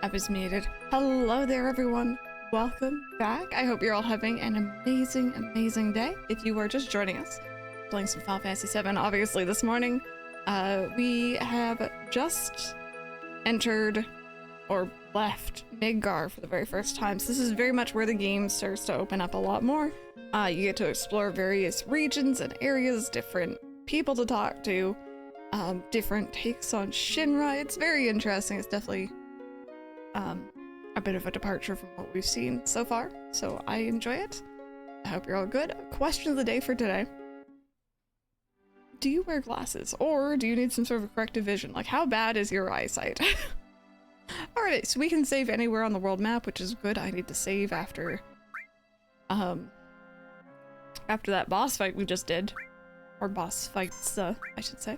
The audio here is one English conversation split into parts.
app is muted. Hello there, everyone. Welcome back. I hope you're all having an amazing day. If you are just joining us, playing some Final Fantasy VII, obviously this morning, we have just entered or left Midgar for the very first time. So this is very much where the game starts to open up a lot more. You get to explore various regions and areas, different people to talk to, different takes on Shinra. It's very interesting. It's definitely a bit of a departure from what we've seen so far, so I enjoy it. I hope you're all good. Question of the day for today. Do you wear glasses, or do you need some sort of corrective vision? Like, how bad is your eyesight? Alright, so we can save anywhere on the world map, which is good. I need to save after that boss fight we just did. Or boss fights, I should say.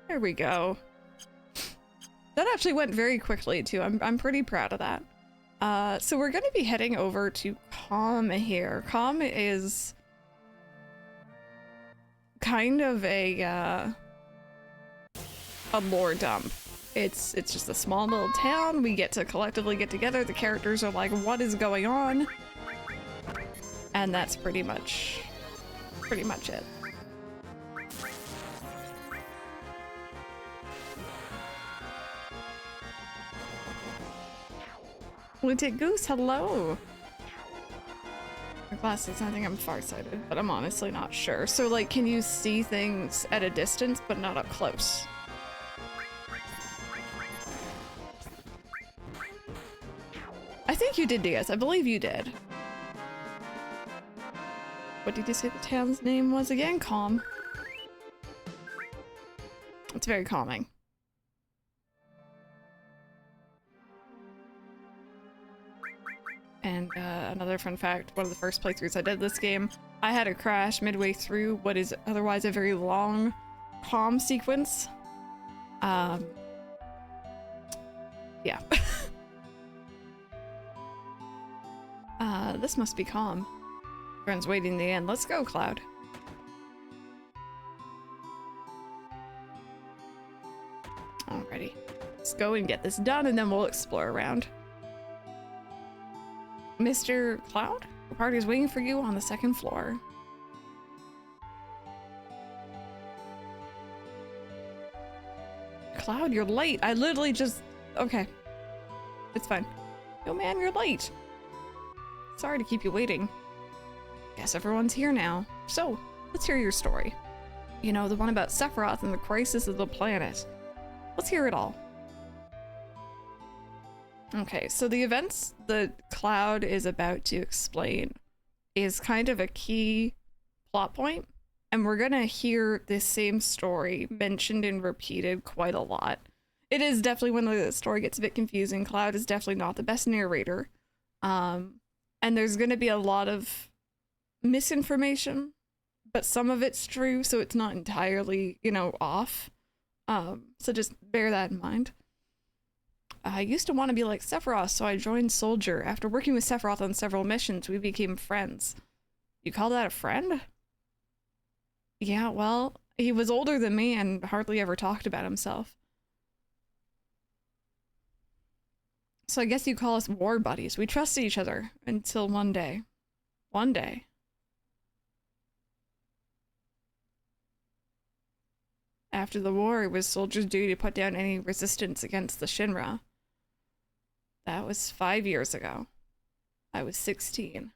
There we go. That actually went very quickly, too. I'm pretty proud of that. So we're going to be heading over to Qhimm here. Qhimm is kind of a lore dump. It's just a small little town. We get to collectively get together. The characters are like, what is going on? And that's pretty much it. Lutic Goose, hello! My glasses, I think I'm farsighted, but I'm honestly not sure. So, like, can you see things at a distance, but not up close? I think you did, DS. I believe you did. What did you say the town's name was again? Qhimm. It's very calming. And another fun fact, one of the first playthroughs I did this game, I had a crash midway through what is otherwise a very long Qhimm sequence. Yeah. This must be Qhimm. Friends waiting the end. Let's go, Cloud. Alrighty. Let's go and get this done, and then we'll explore around. Mr. Cloud, the party is waiting for you on the second floor. Cloud, you're late. I literally just... Okay. It's fine. Yo, man, you're late. Sorry to keep you waiting. Guess everyone's here now. So, let's hear your story. You know, the one about Sephiroth and the crisis of the planet. Let's hear it all. Okay, so the events that Cloud is about to explain is kind of a key plot point, and we're gonna hear this same story mentioned and repeated quite a lot. It is definitely when the story gets a bit confusing. Cloud is definitely not the best narrator, and there's gonna be a lot of misinformation, but some of it's true, so it's not entirely, you know, off. So just bear that in mind. I used to want to be like Sephiroth, so I joined Soldier. After working with Sephiroth on several missions, we became friends. You call that a friend? Yeah, well, he was older than me and hardly ever talked about himself. So I guess you call us war buddies. We trusted each other until one day. One day. After the war, it was Soldier's duty to put down any resistance against the Shinra. That was 5 years ago. I was 16.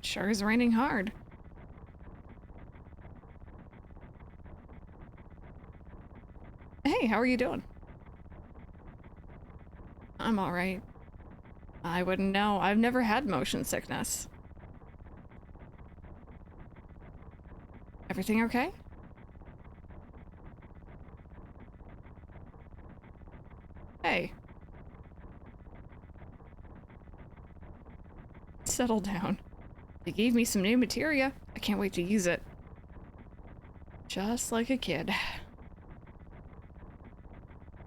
Sure is raining hard. Hey, how are you doing? I'm alright. I wouldn't know. I've never had motion sickness. Everything okay? Hey. Settle down. They gave me some new materia. I can't wait to use it. Just like a kid.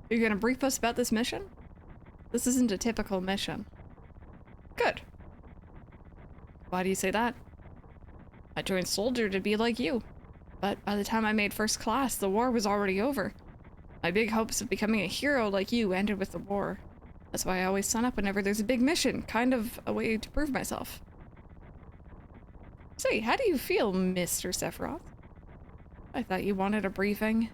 You're gonna brief us about this mission? This isn't a typical mission. Good. Why do you say that? I joined Soldier to be like you. But by the time I made first class, the war was already over. My big hopes of becoming a hero like you ended with the war. That's why I always sign up whenever there's a big mission, kind of a way to prove myself. Say, how do you feel, Mr. Sephiroth? I thought you wanted a briefing.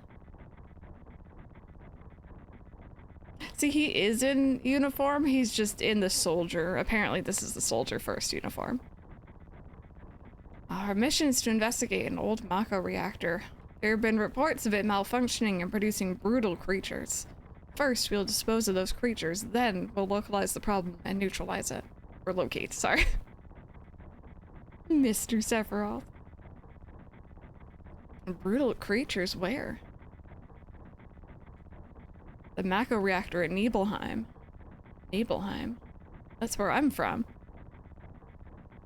See, he is in uniform, he's just in the soldier. Apparently this is the soldier first uniform. Our mission is to investigate an old Mako reactor. There have been reports of it malfunctioning and producing brutal creatures. First, we'll dispose of those creatures, then we'll localize the problem and neutralize it. Or locate, sorry. Mr. Sephiroth. Brutal creatures where? The Mako reactor at Nibelheim. Nibelheim? That's where I'm from.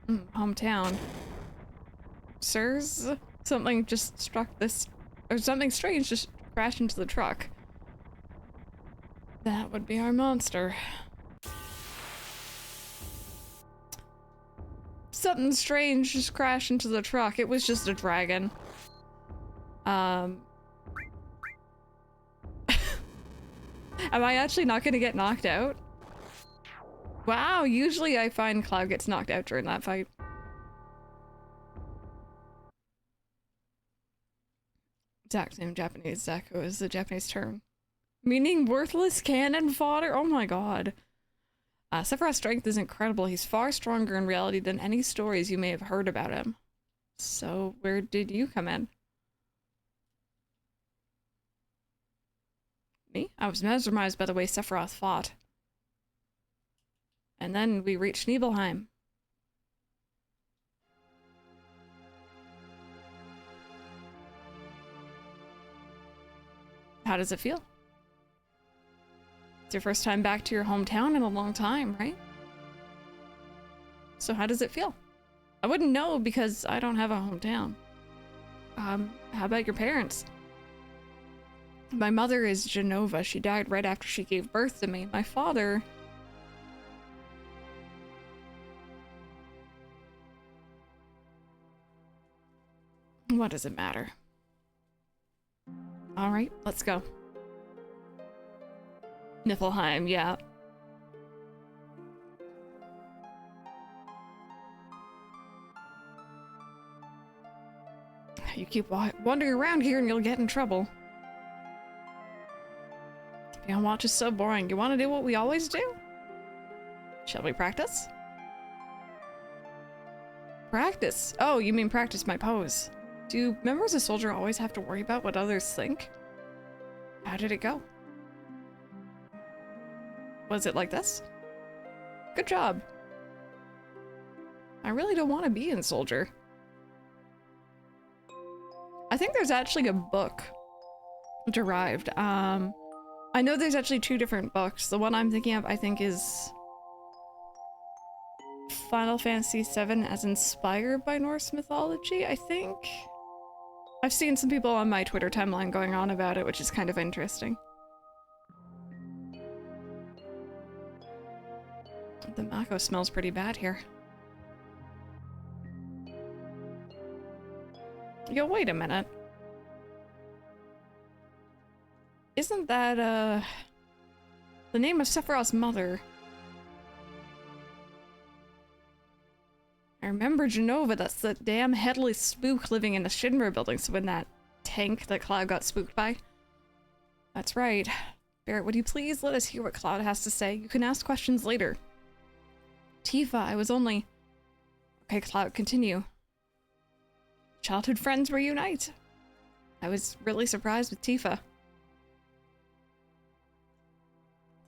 Hometown. Sirs? Something just struck this... Or something strange just crashed into the truck. That would be our monster. Something strange just crashed into the truck. It was just a dragon. Am I actually not gonna get knocked out? Wow, usually I find Cloud gets knocked out during that fight. Zaku in Japanese. Zaku is the Japanese term. Meaning worthless cannon fodder? Oh my god. Sephiroth's strength is incredible. He's far stronger in reality than any stories you may have heard about him. So, where did you come in? Me? I was mesmerized by the way Sephiroth fought. And then we reached Nibelheim. How does it feel? It's your first time back to your hometown in a long time, right? So how does it feel? I wouldn't know because I don't have a hometown. How about your parents? My mother is Genova. She died right after she gave birth to me. My father... What does it matter? Alright, let's go. Niflheim, yeah. You keep wandering around here and you'll get in trouble. Being on watch is so boring. You want to do what we always do? Shall we practice? Practice? Oh, you mean practice my pose. Do members of Soldier always have to worry about what others think? How did it go? Was it like this? Good job. I really don't want to be in Soldier. I think there's actually a book derived. I know there's actually two different books. The one I'm thinking of, I think, is Final Fantasy VII as inspired by Norse mythology, I think. I've seen some people on my Twitter timeline going on about it, which is kind of interesting. The Mako smells pretty bad here. Yo, wait a minute. Isn't that, the name of Sephiroth's mother? I remember Genova, that's the damn headless spook living in the Shinra building, so in that tank that Cloud got spooked by. That's right. Barrett, would you please let us hear what Cloud has to say? You can ask questions later. Tifa, I was only... Okay, Cloud, continue. Childhood friends reunite. I was really surprised with Tifa.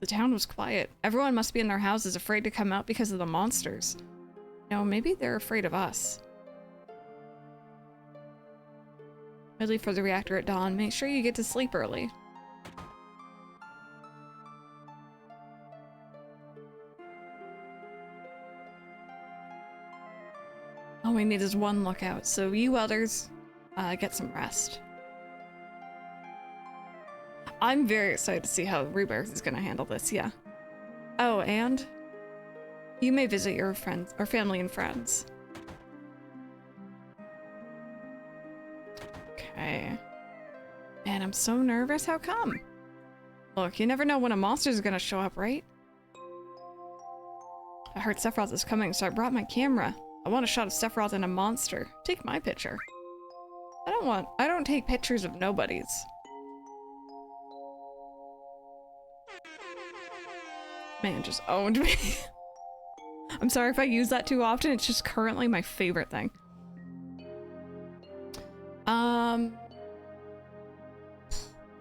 The town was quiet. Everyone must be in their houses afraid to come out because of the monsters. No, maybe they're afraid of us. I leave for the reactor at dawn. Make sure you get to sleep early. All we need is one lookout, so you others, get some rest. I'm very excited to see how Rebirth is gonna handle this, yeah. Oh, and you may visit your friends, or family and friends. Okay. Man, I'm so nervous, how come? Look, you never know when a monster's gonna show up, right? I heard Sephiroth is coming, so I brought my camera. I want a shot of Sephiroth and a monster. Take my picture. I don't take pictures of nobodies. Man just owned me. I'm sorry if I use that too often, it's just currently my favorite thing.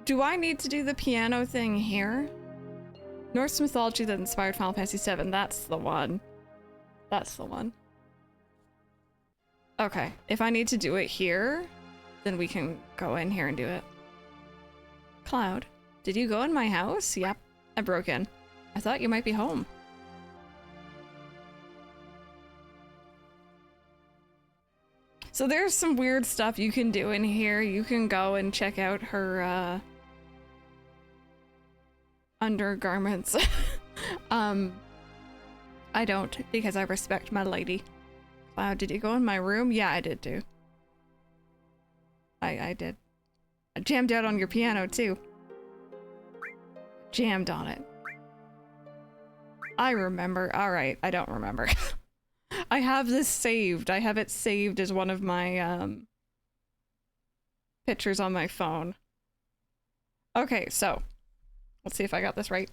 Do I need to do the piano thing here? Norse mythology that inspired Final Fantasy VII, that's the one. That's the one. Okay, if I need to do it here, then we can go in here and do it. Cloud, did you go in my house? Yep, I broke in. I thought you might be home. So there's some weird stuff you can do in here. You can go and check out her, undergarments. I don't, because I respect my lady. Cloud, did you go in my room? Yeah, I did too. I did. I jammed out on your piano too. Jammed on it. I remember. Alright, I don't remember. I have this saved. I have it saved as one of my, pictures on my phone. Okay, so. Let's see if I got this right.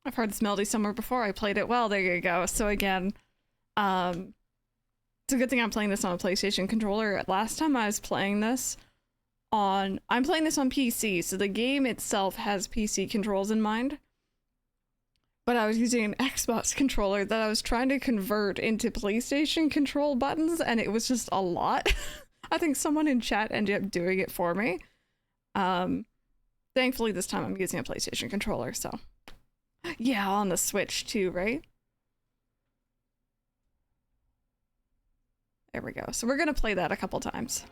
I've heard this melody somewhere before. I played it well. There you go. So again, it's a good thing I'm playing this on a PlayStation controller. Last time I was playing this on... I'm playing this on PC, so the game itself has PC controls in mind. But I was using an Xbox controller that I was trying to convert into PlayStation control buttons, and it was just a lot. I think someone in chat ended up doing it for me. Thankfully this time I'm using a PlayStation controller, so... Yeah, on the Switch too, right? There we go. So we're gonna play that a couple times.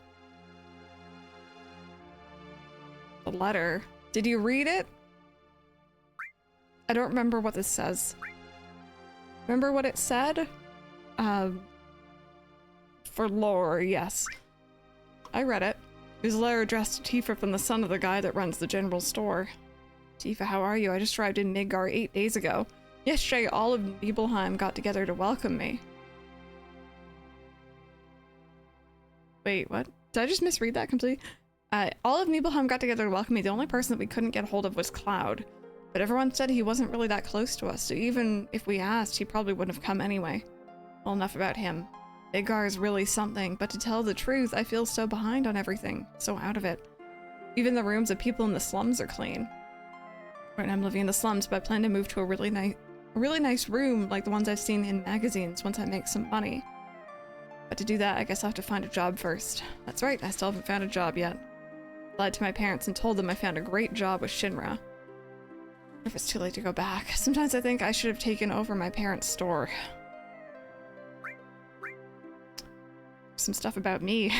The letter. Did you read it? I don't remember what this says. Remember what it said? For lore, yes. I read it. It was a letter addressed to Tifa from the son of the guy that runs the general store. Tifa, how are you? I just arrived in Midgar 8 days ago. Yesterday, all of Nibelheim got together to welcome me. Wait, what? Did I just misread that completely? All of Nibelheim got together to welcome me. The only person that we couldn't get hold of was Cloud. But everyone said he wasn't really that close to us, so even if we asked, he probably wouldn't have come anyway. Well, enough about him. Midgar is really something, but to tell the truth, I feel so behind on everything. So out of it. Even the rooms of people in the slums are clean. Right now I'm living in the slums, but I plan to move to a really nice room like the ones I've seen in magazines once I make some money. But to do that, I guess I'll have to find a job first. That's right, I still haven't found a job yet. I lied to my parents and told them I found a great job with Shinra. If it's too late to go back. Sometimes I think I should have taken over my parents' store. Some stuff about me.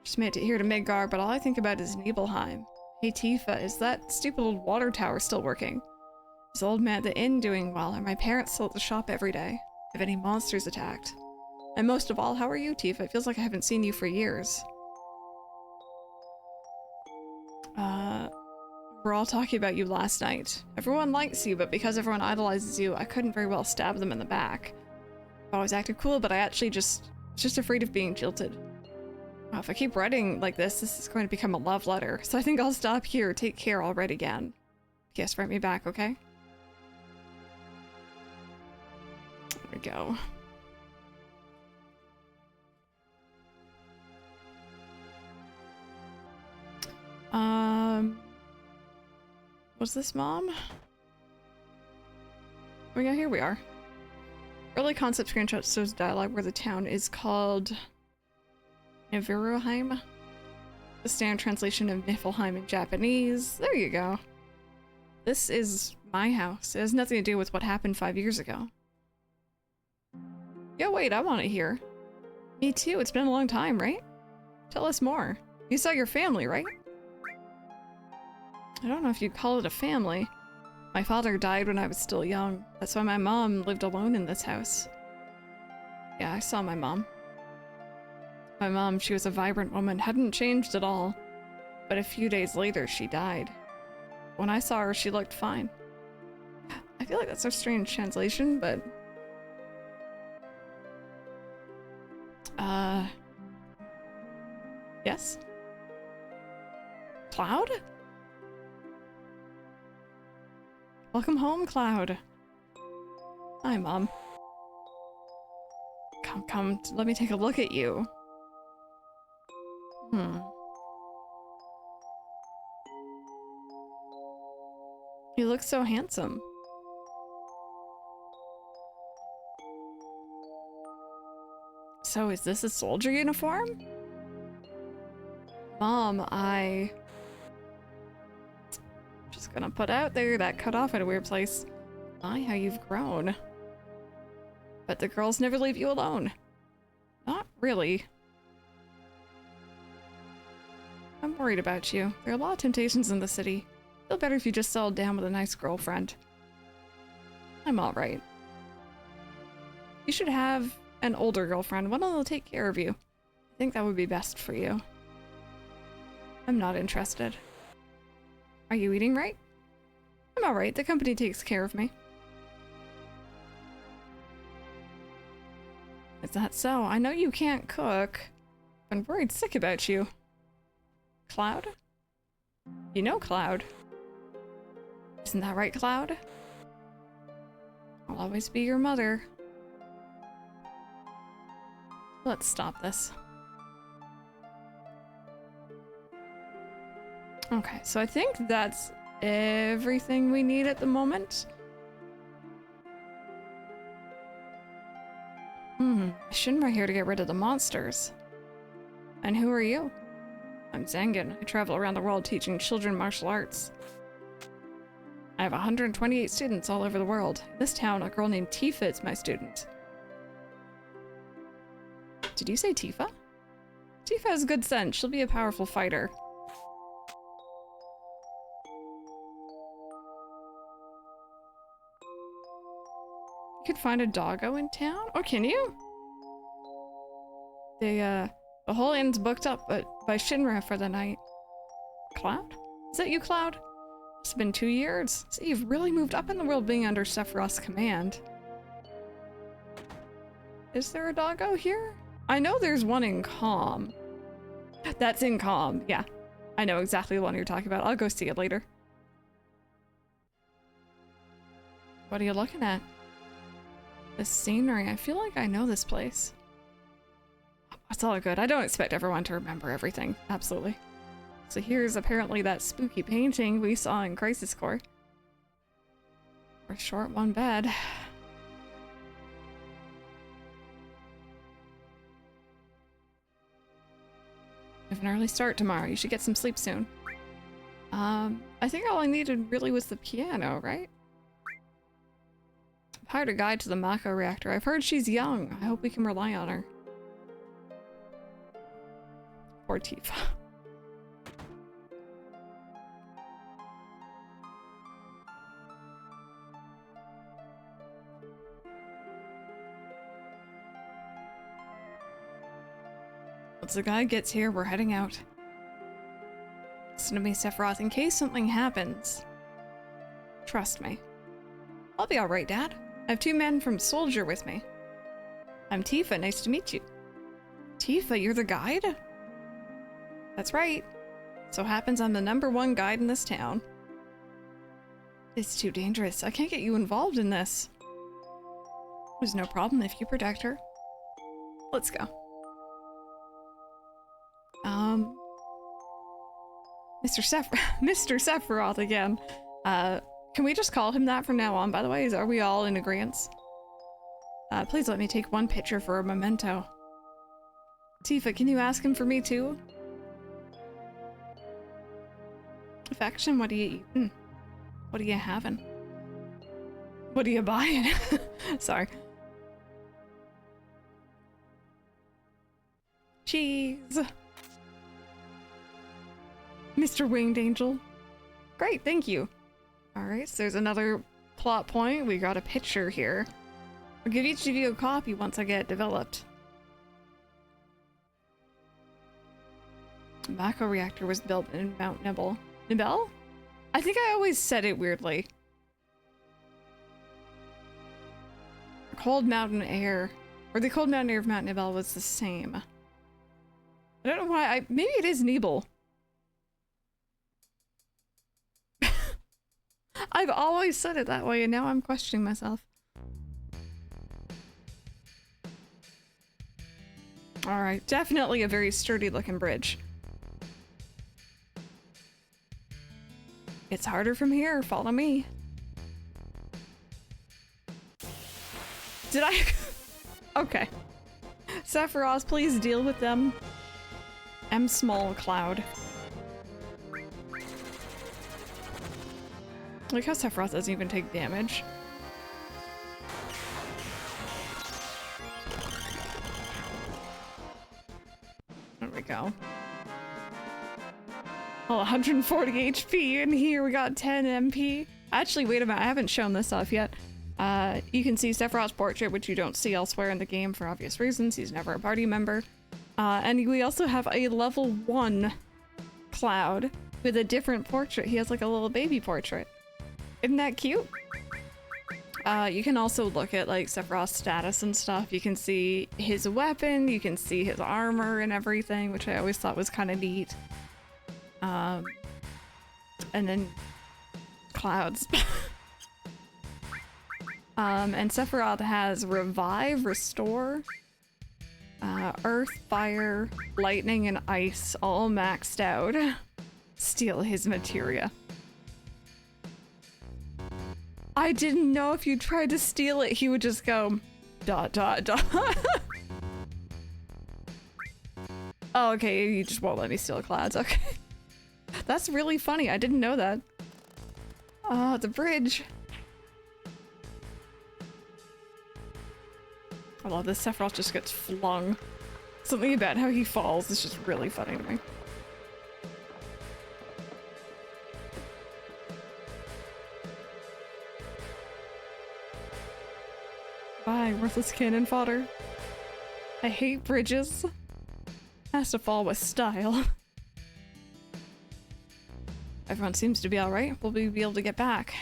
Just made it here to Midgar, but all I think about is Nibelheim. Hey Tifa, is that stupid old water tower still working? Is the old man at the inn doing well? Are my parents still at the shop every day? Have any monsters attacked? And most of all, how are you, Tifa? It feels like I haven't seen you for years. We're all talking about you last night. Everyone likes you, but because everyone idolizes you, I couldn't very well stab them in the back. I've always acted cool, but I actually just afraid of being jilted. Wow, if I keep writing like this is going to become a love letter. So I think I'll stop here. Take care, I'll write again. Yes, write me back, okay? There we go. Was this Mom? Oh yeah, here we are. Early concept screenshot shows dialogue where the town is called Niveruheim. The standard translation of Niflheim in Japanese. There you go. This is my house. It has nothing to do with what happened 5 years ago. Yeah, wait, I want to hear. Me too, it's been a long time, right? Tell us more. You saw your family, right? I don't know if you'd call it a family. My father died when I was still young. That's why my mom lived alone in this house. Yeah, I saw my mom. My mom, she was a vibrant woman, hadn't changed at all. But a few days later, she died. When I saw her, she looked fine. I feel like that's a strange translation, but... Yes? Cloud? Welcome home, Cloud. Hi, Mom. Come, let me take a look at you. You look so handsome. So is this a soldier uniform? Mom, just gonna put out there that cut off at a weird place. My, how you've grown. But the girls never leave you alone. Not really. I'm worried about you. There are a lot of temptations in the city. Feel better if you just settled down with a nice girlfriend. I'm alright. You should have an older girlfriend, one that'll take care of you. I think that would be best for you. I'm not interested. Are you eating right? I'm alright, the company takes care of me. Is that so? I know you can't cook. I'm worried sick about you. Cloud? You know Cloud. Isn't that right, Cloud? I'll always be your mother. Let's stop this. Okay, so I think that's everything we need at the moment. Shinra here to get rid of the monsters. And who are you? I'm Zangan. I travel around the world teaching children martial arts. I have 128 students all over the world. In this town, a girl named Tifa is my student. Did you say Tifa? Tifa has good sense. She'll be a powerful fighter. You could find a doggo in town? Oh, can you? The whole inn's booked up by Shinra for the night. Cloud? Is that you, Cloud? It's been 2 years. So you've really moved up in the world being under Sephiroth's command. Is there a doggo here? I know there's one in Qhimm. That's in Qhimm, yeah. I know exactly the one you're talking about. I'll go see it later. What are you looking at? The scenery. I feel like I know this place. It's all good. I don't expect everyone to remember everything. Absolutely. So here's apparently that spooky painting we saw in Crisis Core. We're short one bed. We have an early start tomorrow. You should get some sleep soon. I think all I needed really was the piano, right? I've hired a guide to the Mako reactor. I've heard she's young. I hope we can rely on her. Poor Tifa. Once the guy gets here, we're heading out. Listen to me, Sephiroth, in case something happens. Trust me. I'll be alright, Dad. I have 2 men from Soldier with me. I'm Tifa, nice to meet you. Tifa, you're the guide? That's right. So happens I'm the #1 guide in this town. It's too dangerous. I can't get you involved in this. There's no problem if you protect her. Let's go. Mr. Sephiroth again. Can we just call him that from now on, by the way? Are we all in agreement? Please let me take 1 picture for a memento. Tifa, can you ask him for me too? Affection, what are you eating? What are you having? What are you buying? Sorry. Cheese. Mr. Winged Angel. Great, thank you. Alright, so there's another plot point. We got a picture here. I'll give each of you a copy once I get it developed. The Mako reactor was built in Mount Nibel. Nibel? I think I always said it weirdly. Cold mountain air. Or the cold mountain air of Mount Nibel was the same. I don't know why. Maybe it is Nibel. I've always said it that way, and now I'm questioning myself. Alright, definitely a very sturdy looking bridge. It's harder from here, follow me. Did I? Okay. Sephiroth, please deal with them. M small Cloud. Like how Sephiroth doesn't even take damage. There we go. Oh, 140 HP in here. We got 10 MP. Actually, wait a minute. I haven't shown this off yet. You can see Sephiroth's portrait, which you don't see elsewhere in the game for obvious reasons. He's never a party member. And we also have a level 1 Cloud with a different portrait. He has like a little baby portrait. Isn't that cute? You can also look at like Sephiroth's status and stuff. You can see his weapon, you can see his armor and everything, which I always thought was kind of neat. And then clouds. And Sephiroth has Revive, Restore, Earth, Fire, Lightning, and Ice all maxed out. Steal his materia. I didn't know if you tried to steal it, he would just go dot dot dot. Oh, okay, you just won't let me steal clouds. Okay. That's really funny. I didn't know that. Oh, the bridge. I love this. Sephiroth just gets flung. Something about how he falls is just really funny to me. Bye, worthless cannon fodder. I hate bridges. Has to fall with style. Everyone seems to be alright. Will we be able to get back?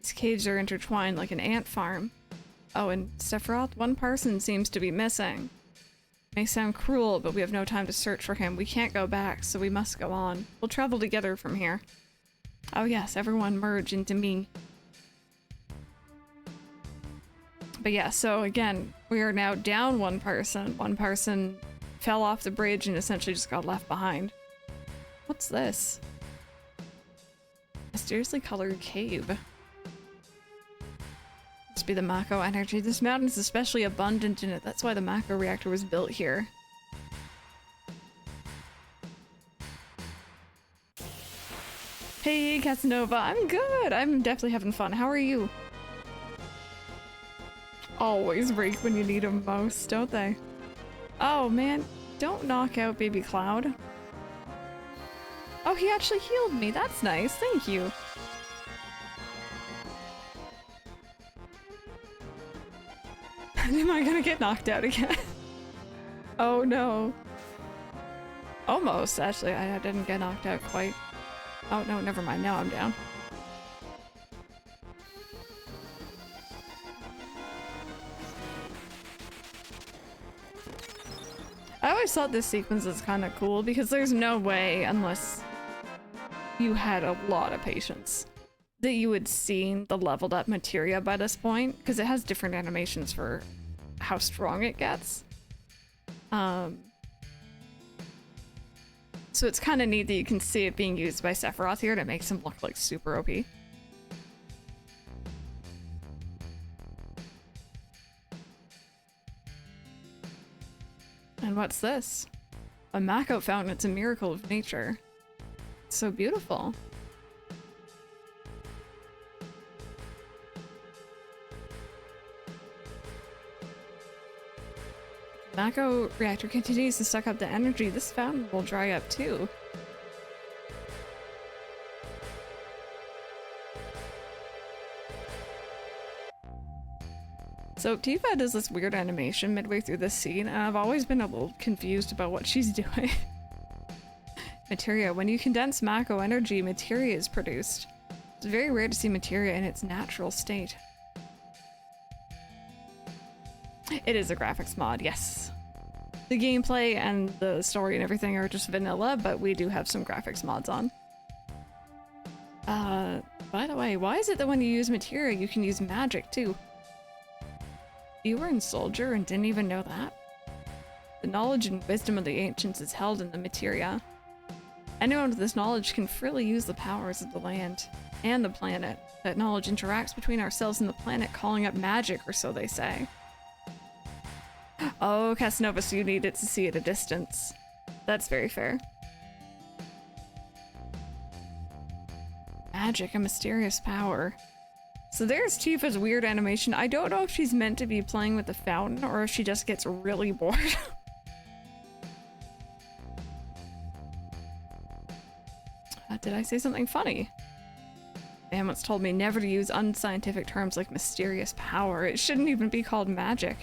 These caves are intertwined like an ant farm. Oh, and Sephiroth, one person seems to be missing. May sound cruel, but we have no time to search for him. We can't go back, so we must go on. We'll travel together from here. Oh yes, everyone merge into me. But yeah, so again, we are now down one person. One person fell off the bridge and essentially just got left behind. What's this? Mysteriously colored cave. Must be the Mako energy. This mountain is especially abundant in it. That's why the Mako reactor was built here. Hey, Casanova. I'm good. I'm definitely having fun. How are you? Always break when you need them most, don't they? Oh man, don't knock out baby Cloud. Oh, he actually healed me. That's nice. Thank you. Am I gonna get knocked out again? Oh no. Almost, actually. I didn't get knocked out quite. Oh no, never mind. Now I'm down. I always thought this sequence is kind of cool because there's no way, unless you had a lot of patience, that you had seen the leveled up materia by this point, because it has different animations for how strong it gets. So it's kind of neat that you can see it being used by Sephiroth here, and it makes him look like super OP. And what's this? A Mako fountain. It's a miracle of nature. It's so beautiful. Mako reactor continues to suck up the energy. This fountain will dry up too. So Tifa does this weird animation midway through this scene, and I've always been a little confused about what she's doing. Materia. When you condense Mako energy, materia is produced. It's very rare to see materia in its natural state. It is a graphics mod, yes. The gameplay and the story and everything are just vanilla, but we do have some graphics mods on. By the way, why is it that when you use materia, you can use magic too? You were in Soldier and didn't even know that? The knowledge and wisdom of the ancients is held in the materia. Anyone with this knowledge can freely use the powers of the land and the planet. That knowledge interacts between ourselves and the planet, calling up magic, or so they say. Oh, Casanova, so you need it to see at a distance. That's very fair. Magic, a mysterious power. So there's Tifa's weird animation. I don't know if she's meant to be playing with the fountain or if she just gets really bored. Did I say something funny? Man once told me never to use unscientific terms like mysterious power. It shouldn't even be called magic.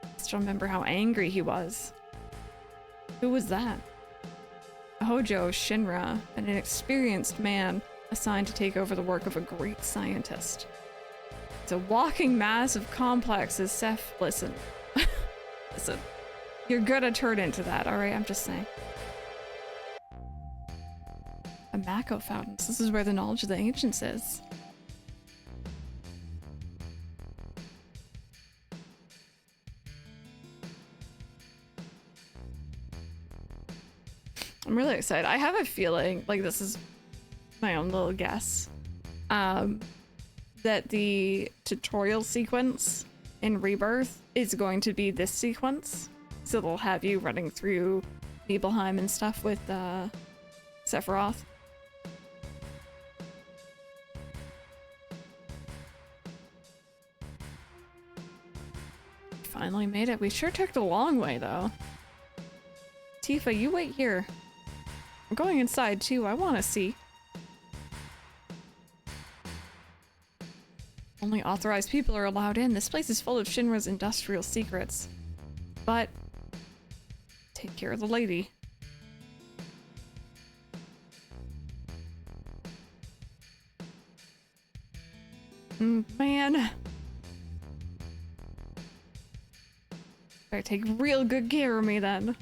I still remember how angry he was. Who was that? Hojo Shinra, an inexperienced man assigned to take over the work of a great scientist. It's a walking mass of complexes, Seph. Listen. Listen. You're gonna turn into that, alright? I'm just saying. A Mako fountain. This is where the knowledge of the ancients is. I'm really excited. I have a feeling, like this is my own little guess, that the tutorial sequence in Rebirth is going to be this sequence. So they'll have you running through Nibelheim and stuff with Sephiroth. Finally made it. We sure took the long way though. Tifa, you wait here. I'm going inside too. I want to see. Only authorized people are allowed in. This place is full of Shinra's industrial secrets. But take care of the lady. Man. Better take real good care of me then.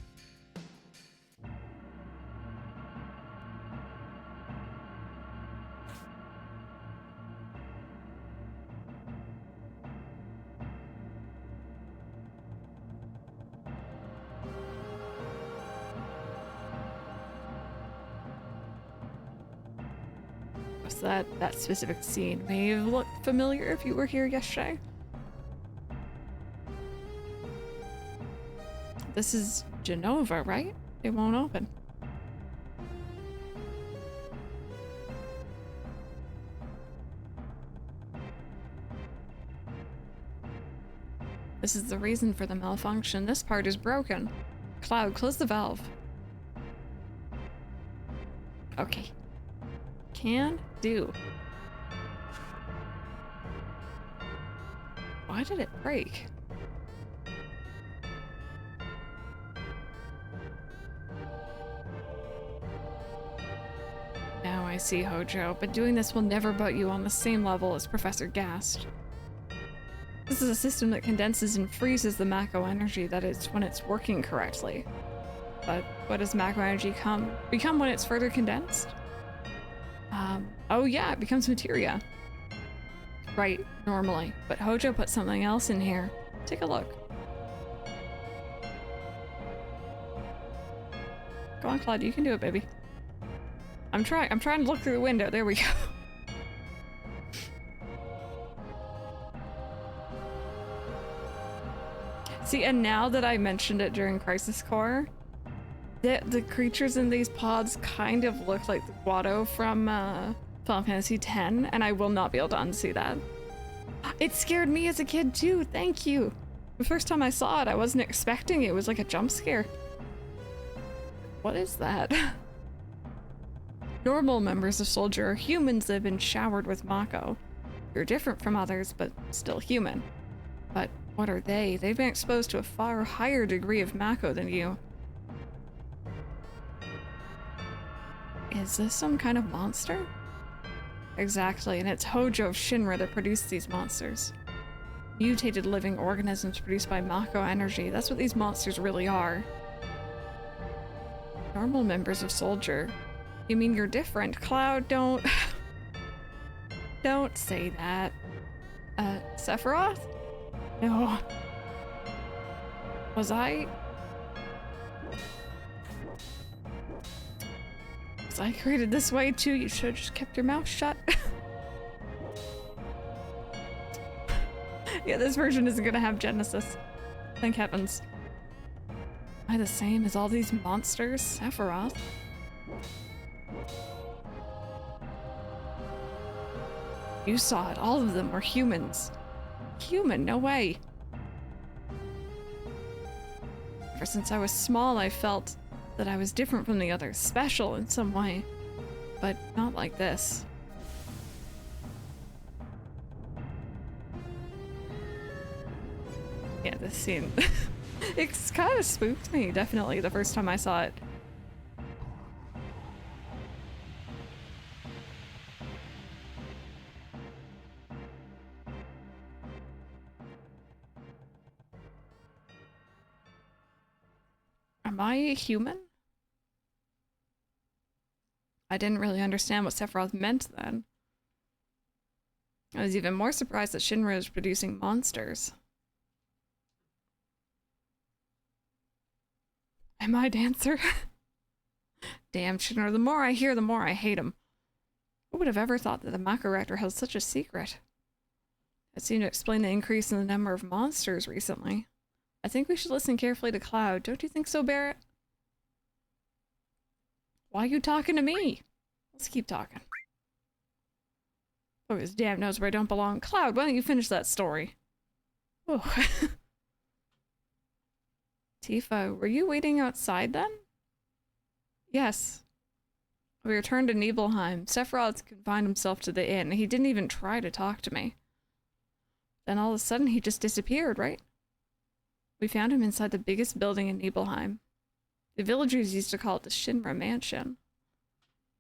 That specific scene may have looked familiar if you were here yesterday. This is Genova, right? It won't open. This is the reason for the malfunction. This part is broken. Cloud, close the valve. Okay. Can do. Why did it break? Now I see, Hojo, but doing this will never put you on the same level as Professor Gast. This is a system that condenses and freezes the Mako energy that is when it's working correctly. But what does Mako energy become when it's further condensed? Oh yeah, it becomes materia. Right, normally. But Hojo put something else in here. Take a look. Go on, Cloud, you can do it, baby. I'm trying to look through the window. There we go. See, and now that I mentioned it during Crisis Core, the creatures in these pods kind of look like the Watto from Final Fantasy X, and I will not be able to unsee that. It scared me as a kid too, thank you. The first time I saw it, I wasn't expecting it. It was like a jump scare. What is that? Normal members of Soldier are humans that have been showered with Mako. You're different from others, but still human. But What are they? They've been exposed to a far higher degree of Mako than you. Is this some kind of monster? Exactly, and it's Hojo of Shinra that produced these monsters. Mutated living organisms produced by Mako energy. That's what these monsters really are. Normal members of Soldier. You mean you're different? Cloud, don't... Don't say that. Sephiroth? No. Was I created this way too? You should have just kept your mouth shut. Yeah, this version isn't gonna have Genesis. Thank heavens. Am I the same as all these monsters? Sephiroth? You saw it. All of them were humans. Human? No way. Ever since I was small, I felt that I was different from the others, special in some way, but not like this. Yeah, this scene, it's kind of spooked me, definitely, the first time I saw it. Am I a human? I didn't really understand what Sephiroth meant then. I was even more surprised that Shinra is producing monsters. Am I Dancer? Damn Shinra, the more I hear, the more I hate him. Who would have ever thought that the Mako reactor held such a secret? It seemed to explain the increase in the number of monsters recently. I think we should listen carefully to Cloud. Don't you think so, Barrett? Why are you talking to me? Let's keep talking. Oh, his damn knows where I don't belong. Cloud, why don't you finish that story? Oh. Tifa, were you waiting outside then? Yes. We returned to Nibelheim. Sephiroth confined himself to the inn. He didn't even try to talk to me. Then all of a sudden he just disappeared, right? We found him inside the biggest building in Nibelheim. The villagers used to call it the Shinra Mansion.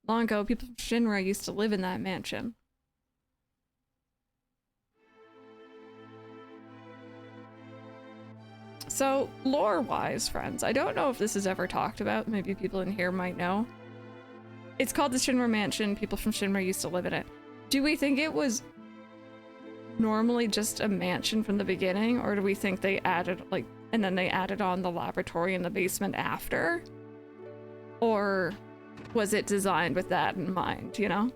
Long ago, people from Shinra used to live in that mansion. So, lore-wise, friends, I don't know if this is ever talked about. Maybe people in here might know. It's called the Shinra Mansion. People from Shinra used to live in it. Do we think it was normally just a mansion from the beginning, or do we think they added, like, and then they added on the laboratory in the basement after? Or was it designed with that in mind, you know?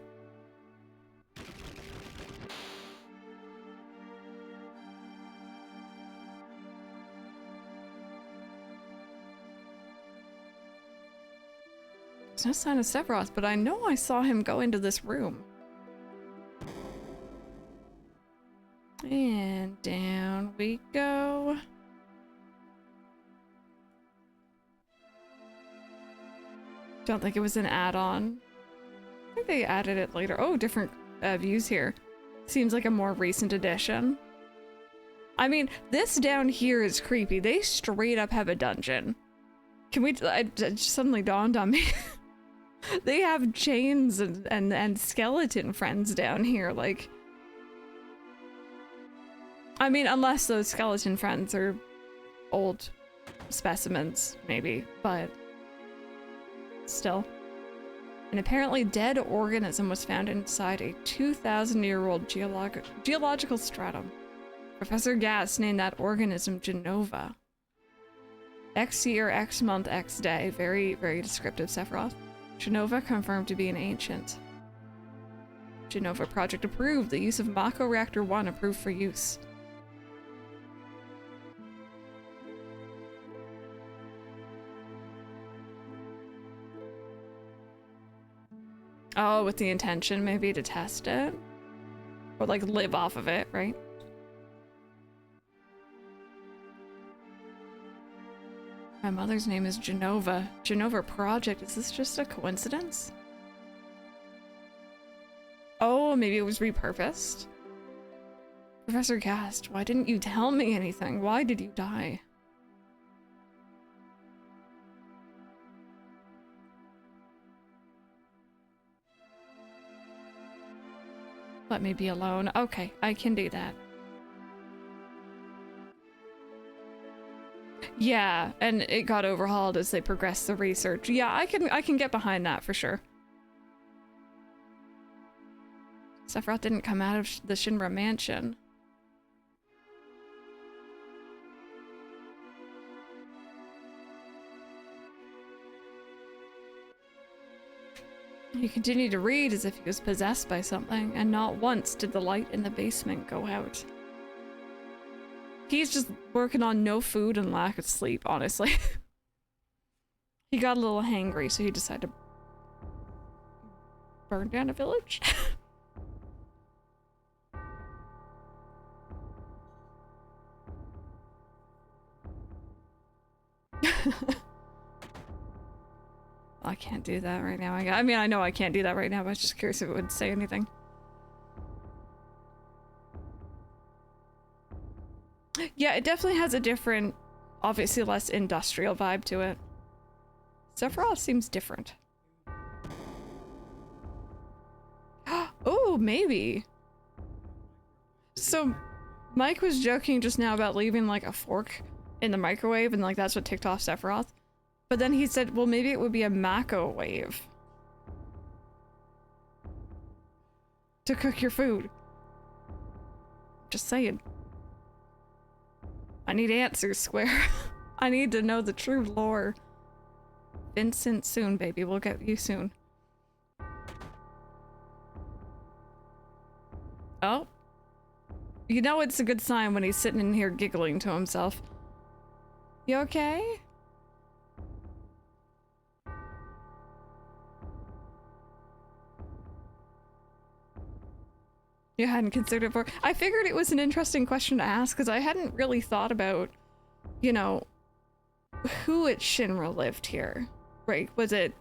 There's no sign of Sephiroth, but I know I saw him go into this room. And down we go. Don't think it was an add-on. I think they added it later. Oh, different views here. Seems like a more recent addition. I mean, this down here is creepy. They straight up have a dungeon. Can we... it just suddenly dawned on me. They have chains and skeleton friends down here, like... I mean, unless those skeleton friends are old specimens, maybe, but... Still. An apparently dead organism was found inside a 2,000-year-old geological stratum. Professor Gass named that organism Genova. X year, X month, X day. Very, very descriptive, Sephiroth. Genova confirmed to be an ancient. Genova project approved. The use of Mako Reactor 1 approved for use. Oh, with the intention maybe to test it? Or like live off of it, right? My mother's name is Genova. Genova Project, is this just a coincidence? Oh, maybe it was repurposed? Professor Gast, why didn't you tell me anything? Why did you die? Let me be alone. Okay, I can do that. Yeah, and it got overhauled as they progressed the research. Yeah, I can get behind that for sure. Sephiroth didn't come out of the Shinra mansion. He continued to read as if he was possessed by something, and not once did the light in the basement go out. He's just working on no food and lack of sleep, honestly. He got a little hangry, so he decided to burn down a village. I can't do that right now. I mean, I know I can't do that right now, but I was just curious if it would say anything. Yeah, it definitely has a different, obviously less industrial vibe to it. Sephiroth seems different. Oh, maybe. So, Mike was joking just now about leaving like a fork in the microwave and like that's what ticked off Sephiroth. But then he said, well, maybe it would be a Mako wave to cook your food. Just saying. I need answers, Square. I need to know the true lore. Vincent soon, baby. We'll get you soon. Oh. You know it's a good sign when he's sitting in here giggling to himself. You okay? You hadn't considered it before. I figured it was an interesting question to ask because I hadn't really thought about, you know, who at Shinra lived here. Right? Was it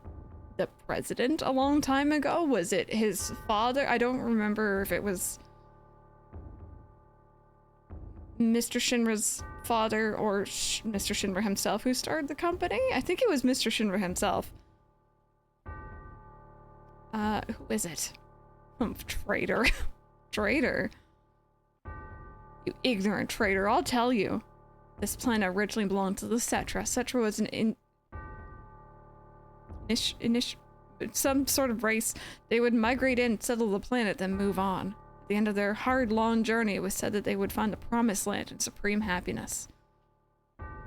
the president a long time ago? Was it his father? I don't remember if it was Mr. Shinra's father or Mr. Shinra himself who started the company. I think it was Mr. Shinra himself. Who is it? Traitor. Traitor. You ignorant traitor, I'll tell you. This planet originally belonged to the Cetra. Cetra was some sort of race. They would migrate in, settle the planet, then move on. At the end of their hard, long journey, it was said that they would find the promised land and supreme happiness.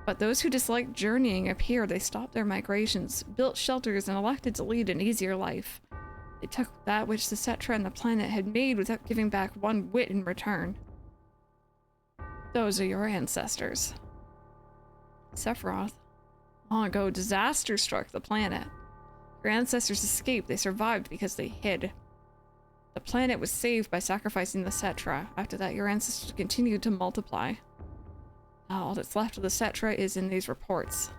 But those who disliked journeying up here, they stopped their migrations, built shelters, and elected to lead an easier life. They took that which the Cetra and the planet had made without giving back one whit in return. Those are your ancestors. Sephiroth. Long ago, disaster struck the planet. Your ancestors escaped. They survived because they hid. The planet was saved by sacrificing the Cetra. After that, your ancestors continued to multiply. Now, all that's left of the Cetra is in these reports.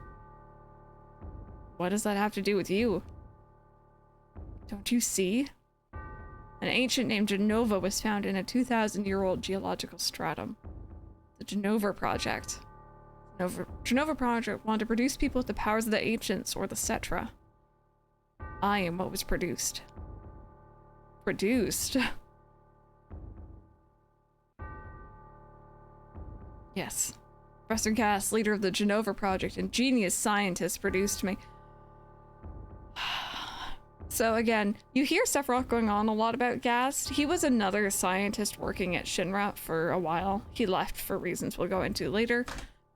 What does that have to do with you? Don't you see? An ancient named Genova was found in a 2,000-year-old geological stratum. The Genova Project. Genova Project wanted to produce people with the powers of the ancients or the Cetra. I am what was produced. Produced? Yes. Professor Cass, leader of the Genova Project and genius scientist, produced me. So again, you hear Sephiroth going on a lot about Gast. He was another scientist working at Shinra for a while. He left for reasons we'll go into later,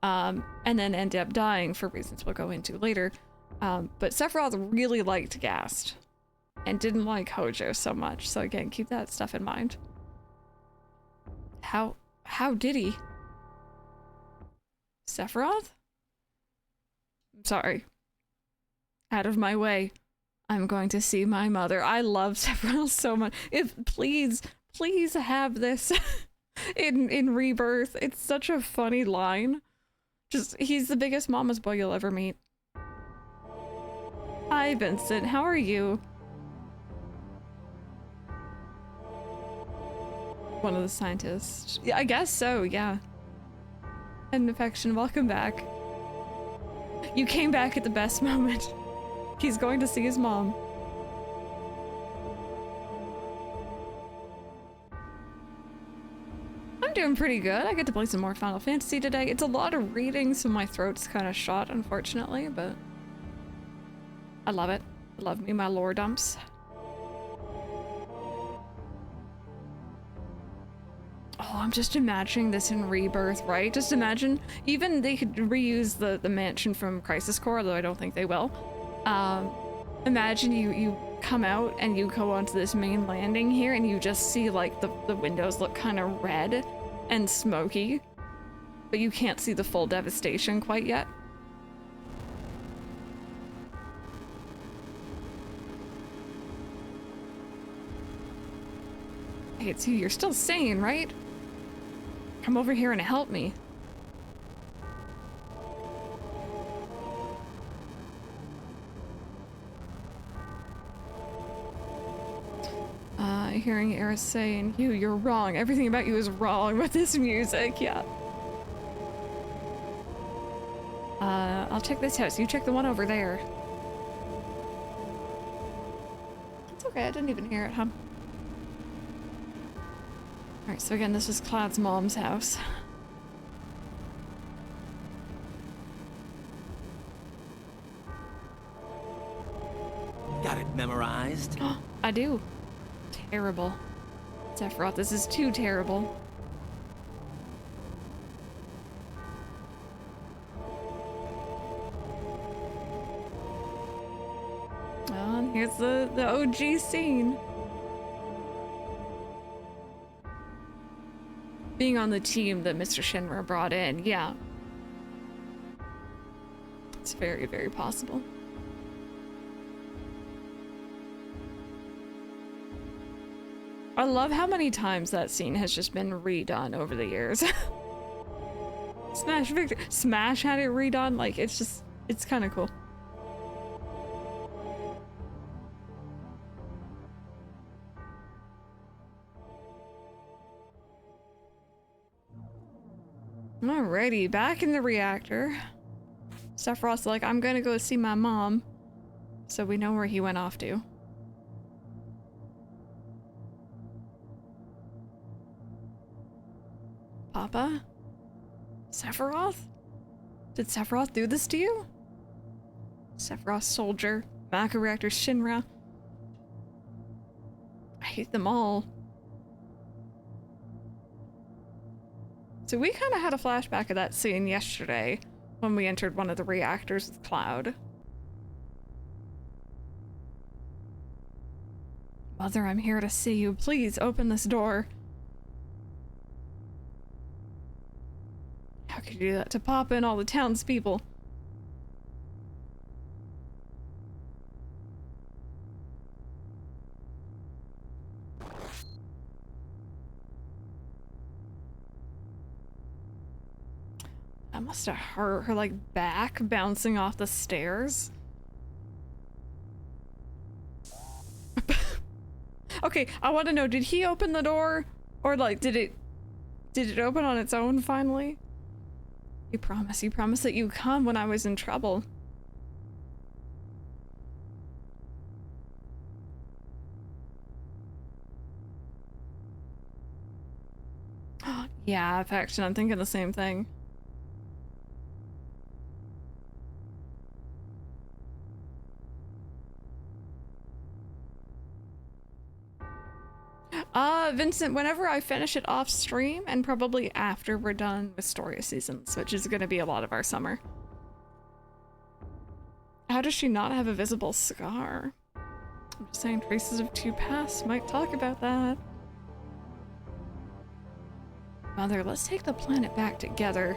and then ended up dying for reasons we'll go into later. But Sephiroth really liked Gast and didn't like Hojo so much. So again, keep that stuff in mind. How did he? Sephiroth? I'm sorry. Out of my way. I'm going to see my mother. I love Sephiroth so much. Please have this in Rebirth. It's such a funny line. Just, he's the biggest mama's boy you'll ever meet. Hi, Vincent. How are you? one of the scientists. Yeah, I guess so, yeah. And affection, welcome back. You came back at the best moment. He's going to see his mom. I'm doing pretty good. I get to play some more Final Fantasy today. It's a lot of reading, so my throat's kind of shot, unfortunately, but I love it. I love me my lore dumps. Oh, I'm just imagining this in Rebirth, right? Just imagine, even they could reuse the mansion from Crisis Core, although I don't think they will. Imagine you come out and you go onto this main landing here and you just see like the windows look kind of red and smoky, but you can't see the full devastation quite yet. Hey, it's you. You're still sane, right? Come over here and help me. Hearing Eris saying, you're wrong. Everything about you is wrong with this music, yeah. I'll check this house. You check the one over there. It's okay, I didn't even hear it, huh? Alright, so again, this is Cloud's mom's house. Got it memorized? I do. Terrible. Sephiroth, this is too terrible. Well, and here's the OG scene. Being on the team that Mr. Shinra brought in, yeah. It's very, very possible. I love how many times that scene has just been redone over the years. Smash had it redone, like it's kind of cool. Alrighty, back in the reactor. Sephiroth's like, I'm gonna go see my mom. So we know where he went off to. Papa? Sephiroth? Did Sephiroth do this to you? Sephiroth soldier, Mako reactor Shinra. I hate them all. So we kind of had a flashback of that scene yesterday when we entered one of the reactors with Cloud. Mother, I'm here to see you. Please open this door. How could you do that to Papa and all the townspeople? That must have hurt her, like, back bouncing off the stairs. Okay, I want to know, did he open the door? Or, like, did it open on its own finally? You promised that you'd come when I was in trouble. Yeah, affection, I'm thinking the same thing. Vincent, whenever I finish it off stream, and probably after we're done with Story Seasons, which is gonna be a lot of our summer. How does she not have a visible scar? I'm just saying, traces of two paths might talk about that. Mother, let's take the planet back together.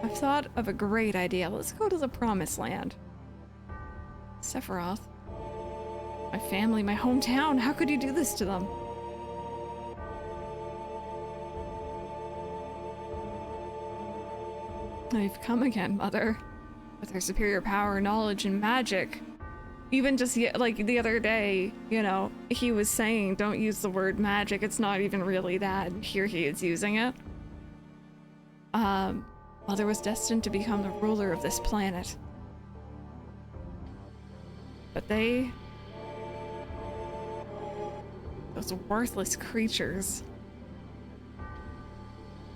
I've thought of a great idea. Let's go to the Promised Land. Sephiroth. My family, my hometown. How could you do this to them? They've come again, Mother. With their superior power, knowledge, and magic. Even just like the other day, you know, he was saying don't use the word magic, it's not even really that, and here he is using it. Mother was destined to become the ruler of this planet. But those worthless creatures,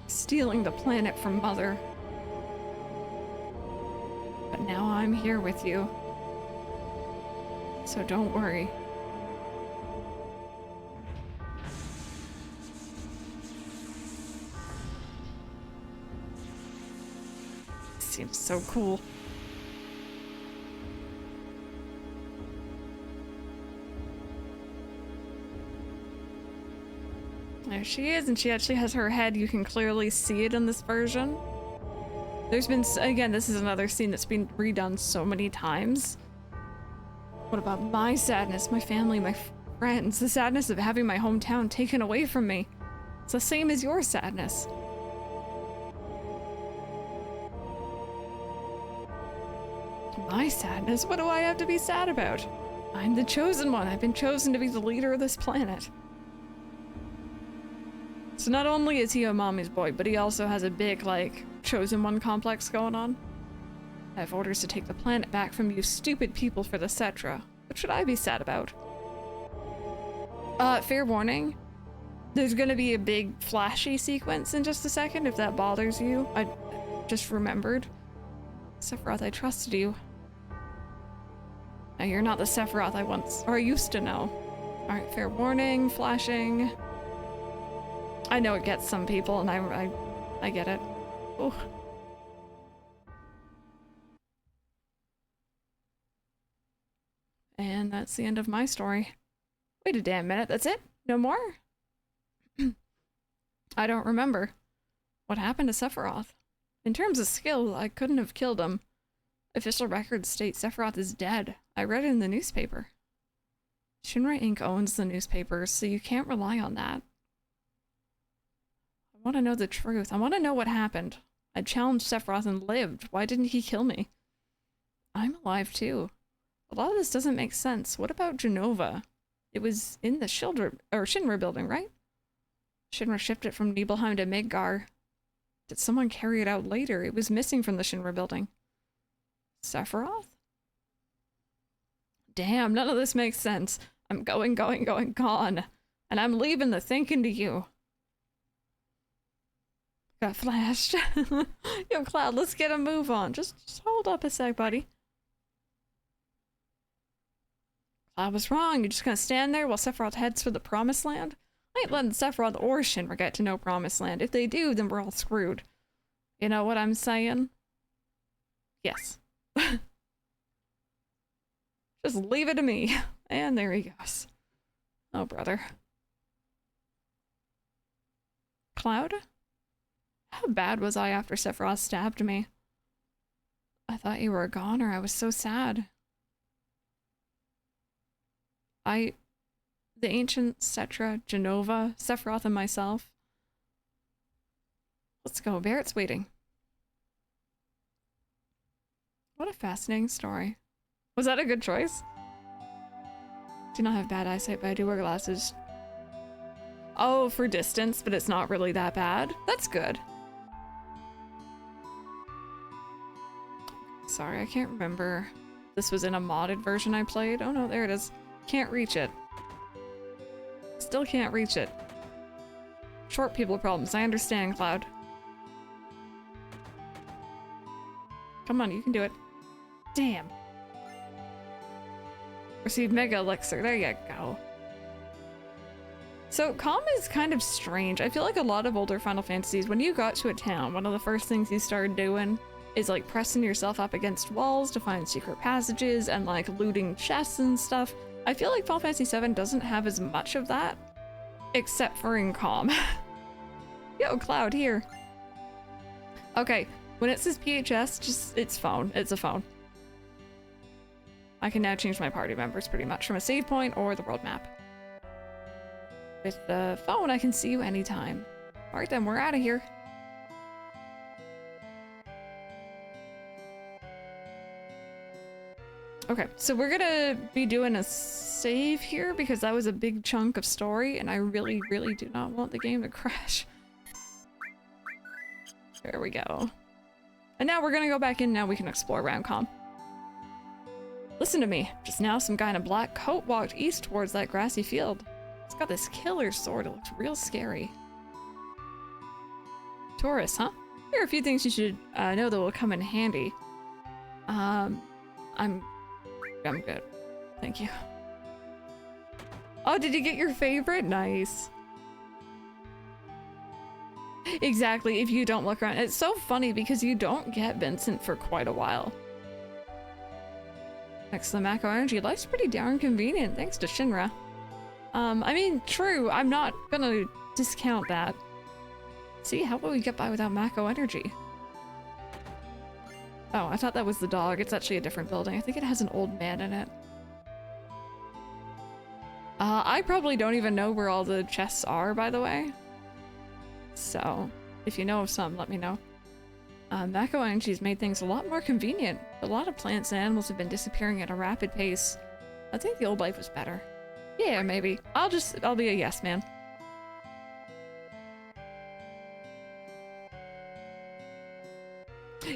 stealing the planet from Mother. But now I'm here with you. So don't worry. Seems so cool. There she is, and she actually has her head. You can clearly see it in this version. There's been, again, this is another scene that's been redone so many times. What about my sadness, my family, my friends, the sadness of having my hometown taken away from me? It's the same as your sadness. My sadness? What do I have to be sad about? I'm the chosen one. I've been chosen to be the leader of this planet. So not only is he a mommy's boy, but he also has a big, like, chosen one complex going on. I have orders to take the planet back from you stupid people for the Cetra. What should I be sad about? Fair warning. There's gonna be a big flashy sequence in just a second, if that bothers you. I just remembered. Sephiroth, I trusted you. Now you're not the Sephiroth I used to know. Alright, fair warning, flashing. I know it gets some people, and I get it. Oh. And that's the end of my story. Wait a damn minute, that's it? No more? I don't remember. What happened to Sephiroth? In terms of skill, I couldn't have killed him. Official records state Sephiroth is dead. I read it in the newspaper. Shinra Inc. owns the newspaper, so you can't rely on that. I want to know the truth. I want to know what happened. I challenged Sephiroth and lived. Why didn't he kill me? I'm alive too. A lot of this doesn't make sense. What about Genova? It was in the Shinra building, right? Shinra shipped it from Nibelheim to Midgar. Did someone carry it out later? It was missing from the Shinra building. Sephiroth? Damn, none of this makes sense. I'm gone. And I'm leaving the thinking to you. Got flashed. Yo, Cloud, let's get a move on. Just hold up a sec, buddy. I was wrong. You're just gonna stand there while Sephiroth heads for the Promised Land? I ain't letting Sephiroth or Shinra get to no Promised Land. If they do, then we're all screwed. You know what I'm saying? Yes. Just leave it to me. And there he goes. Oh, brother. Cloud? How bad was I after Sephiroth stabbed me? I thought you were a goner. I was so sad. The ancient Cetra, Genova, Sephiroth, and myself. Let's go. Barrett's waiting. What a fascinating story. Was that a good choice? Do not have bad eyesight, but I do wear glasses. Oh, for distance, but it's not really that bad. That's good. Sorry, I can't remember. This was in a modded version I played. Oh no, there it is. Can't reach it. Still can't reach it. Short people problems. I understand, Cloud. Come on, you can do it. Damn. Receive Mega Elixir. There you go. So, Qhimm is kind of strange. I feel like a lot of older Final Fantasies, when you got to a town, one of the first things you started doing is like pressing yourself up against walls to find secret passages and like looting chests and stuff. I feel like Final Fantasy VII doesn't have as much of that, except for in Qhimm. Yo, Cloud, here. Okay, when it says PHS, it's phone. It's a phone. I can now change my party members pretty much from a save point or the world map. With the phone, I can see you anytime. Alright then, we're out of here. Okay, so we're gonna be doing a save here because that was a big chunk of story and I really, really do not want the game to crash. There we go. And now we're gonna go back in, now we can explore Ramcom. Listen to me. Just now some guy in a black coat walked east towards that grassy field. He's got this killer sword, it looks real scary. Tourists, huh? Here are a few things you should know that will come in handy. I'm good. Thank you. Oh, did you get your favorite? Nice. Exactly, if you don't look around. It's so funny because you don't get Vincent for quite a while. Next to the Mako Energy, life's pretty darn convenient thanks to Shinra. I mean, true, I'm not gonna discount that. See, how will we get by without Mako Energy? Oh, I thought that was the dog. It's actually a different building. I think it has an old man in it. I probably don't even know where all the chests are, by the way. So, if you know of some, let me know. Mako Energy's made things a lot more convenient. A lot of plants and animals have been disappearing at a rapid pace. I think the old life was better. Yeah, maybe. I'll be a yes man.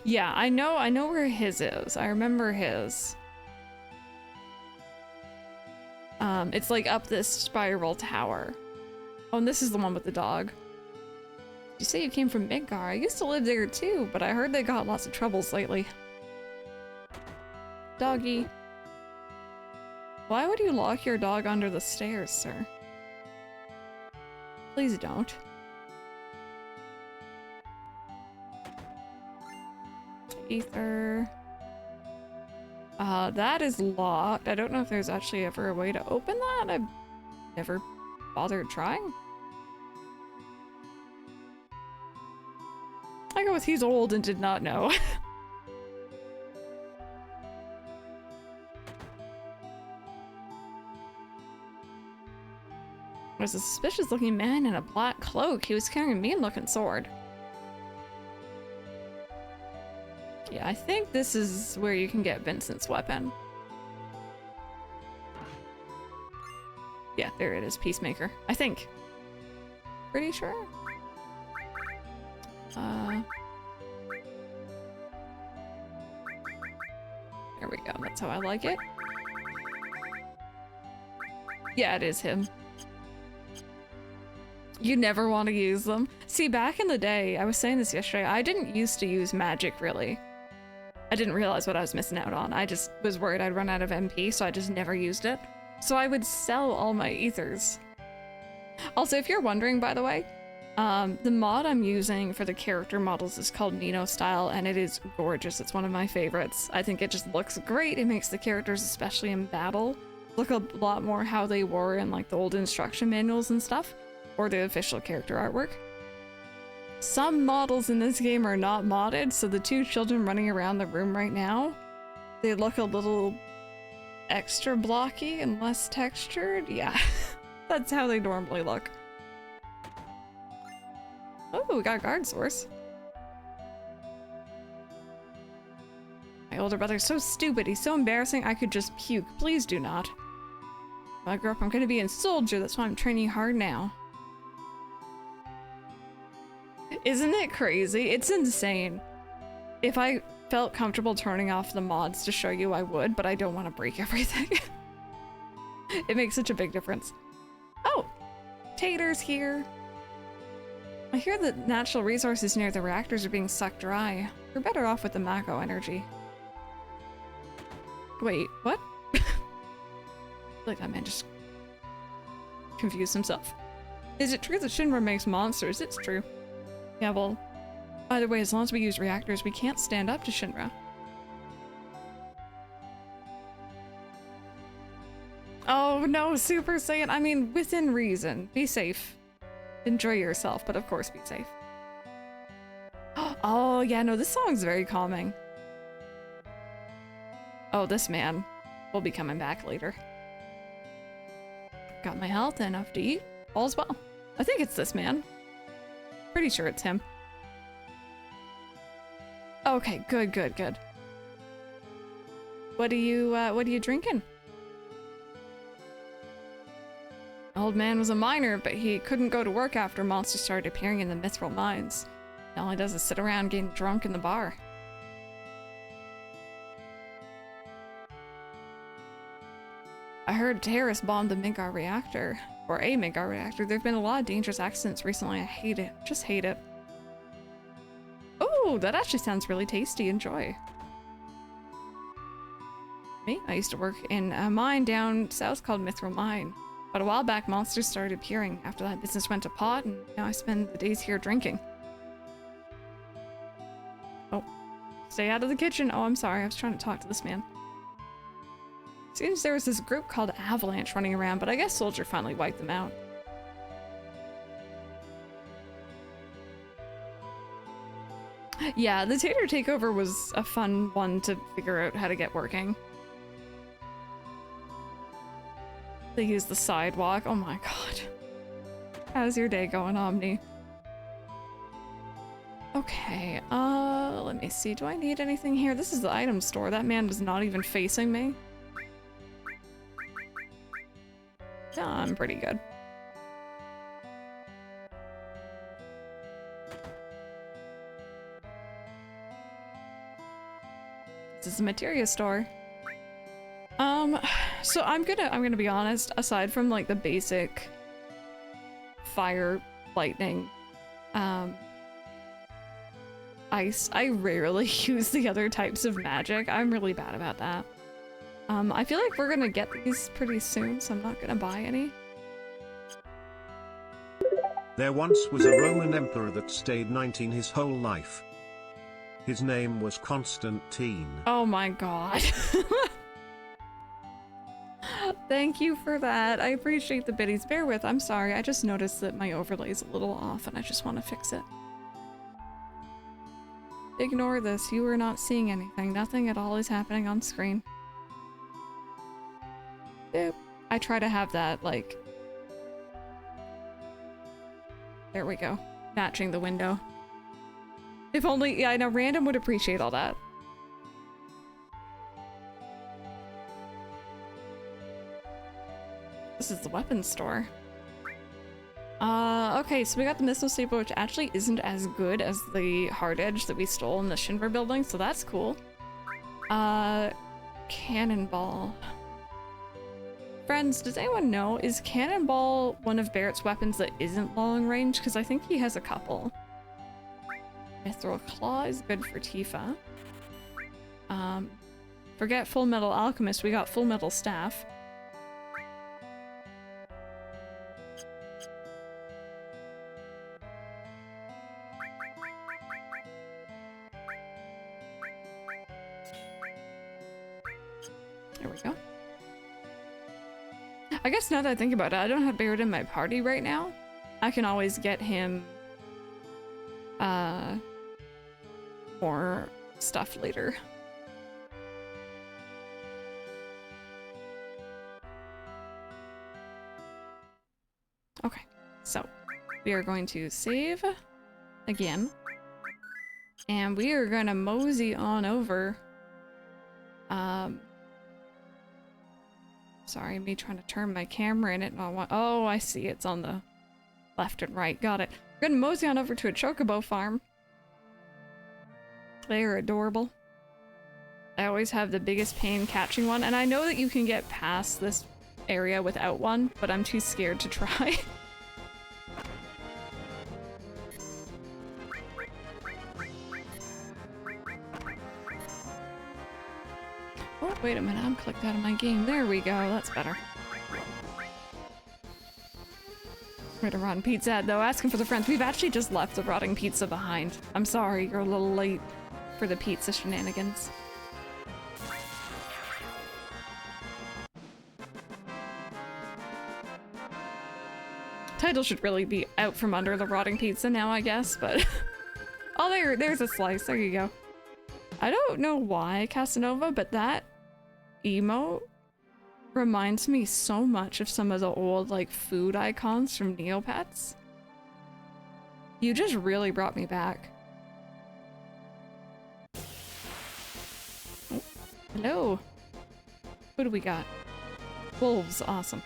Yeah, I know where his is. I remember his. It's like up this spiral tower. Oh, and this is the one with the dog. You say you came from Midgar. I used to live there too, but I heard they got lots of troubles lately. Doggy. Why would you lock your dog under the stairs, sir? Please don't. Ether. That is locked. I don't know if there's actually ever a way to open that. I've never bothered trying. I go with he's old and did not know. There's a suspicious looking man in a black cloak. He was carrying a mean looking sword. Yeah, I think this is where you can get Vincent's weapon. Yeah, there it is, Peacemaker. I think. Pretty sure. There we go, that's how I like it. Yeah, it is him. You never want to use them. See, back in the day, I was saying this yesterday, I didn't used to use magic, really. I didn't realize what I was missing out on. I just was worried I'd run out of MP, so I just never used it. So I would sell all my ethers. Also, if you're wondering, by the way, the mod I'm using for the character models is called Ninostyle, and it is gorgeous. It's one of my favorites. I think it just looks great. It makes the characters, especially in battle, look a lot more how they were in like the old instruction manuals and stuff, or the official character artwork. Some models in this game are not modded, so the two children running around the room right now, they look a little extra blocky and less textured. Yeah, that's how they normally look. Oh, we got guard source. My older brother's so stupid, he's so embarrassing, I could just puke. Please do not. When I grow up, I'm gonna be a soldier, that's why I'm training hard now. Isn't it crazy? It's insane. If I felt comfortable turning off the mods to show you, I would, but I don't want to break everything. It makes such a big difference. Oh, Tater's here. I hear that natural resources near the reactors are being sucked dry. We're better off with the Mako energy. Wait, what? I feel like that man just confused himself. Is it true that Shinra makes monsters? It's true. Yeah, well, either way, as long as we use reactors, we can't stand up to Shinra. Oh no, Super Saiyan. I mean, within reason. Be safe. Enjoy yourself, but of course be safe. Oh yeah, no, this song's very calming. Oh, this man will be coming back later. Got my health, enough to eat. All's well. I think it's this man. Pretty sure it's him. Okay, good, good, good. What are you drinking? Old man was a miner, but he couldn't go to work after monsters started appearing in the mithril mines. All he does is sit around getting drunk in the bar. I heard Terrace bombed the Midgar reactor, or a Midgar reactor. There've been a lot of dangerous accidents recently. I hate it. Just hate it. Oh, that actually sounds really tasty. Enjoy. Me? I used to work in a mine down south called Mithril Mine. But a while back, monsters started appearing. After that, business went to pot, and now I spend the days here drinking. Oh, stay out of the kitchen. Oh, I'm sorry. I was trying to talk to this man. Seems there was this group called Avalanche running around, but I guess Soldier finally wiped them out. Yeah, the Tater Takeover was a fun one to figure out how to get working. They use the sidewalk. Oh my god. How's your day going, Omni? Okay, let me see. Do I need anything here? This is the item store. That man was not even facing me. Yeah, I'm pretty good. This is a materia store. So I'm gonna be honest, aside from like the basic fire, lightning, ice, I rarely use the other types of magic. I'm really bad about that. I feel like we're gonna get these pretty soon, so I'm not gonna buy any. There once was a Roman emperor that stayed 19 his whole life. His name was Constantine. Oh my god. Thank you for that. I appreciate the biddies. Bear with. I'm sorry. I just noticed that my overlay is a little off and I just want to fix it. Ignore this. You are not seeing anything. Nothing at all is happening on screen. Yep. I try to have that, like... There we go. Matching the window. If only... Yeah, I know. Random would appreciate all that. This is the weapons store. Okay, so we got the missile saber, which actually isn't as good as the hard edge that we stole in the Shinra building, so that's cool. Cannonball. Friends, does anyone know, is Cannonball one of Barrett's weapons that isn't long range? Because I think he has a couple. Mithril Claw is good for Tifa. Forget Full Metal Alchemist, we got Full Metal Staff. There we go. I guess now that I think about it, I don't have Barrett in my party right now. I can always get him more stuff later. Okay, so we are going to save again, and we are gonna mosey on over. Sorry, me trying to turn my camera in it and I want— oh, I see, it's on the left and right. Got it. We're gonna mosey on over to a chocobo farm. They are adorable. I always have the biggest pain catching one, and I know that you can get past this area without one, but I'm too scared to try. Oh, wait a minute, I'm clicked out of my game. There we go, that's better. Where to Rotten Pizza at, though? Asking for the friends. We've actually just left the Rotting Pizza behind. I'm sorry, you're a little late for the pizza shenanigans. Title should really be out from under the Rotting Pizza now, I guess, but... oh, there's a slice. There you go. I don't know why, Casanova, but that emote reminds me so much of some of the old, like, food icons from Neopets. You just really brought me back. Oh, hello. Who do we got? Wolves, awesome.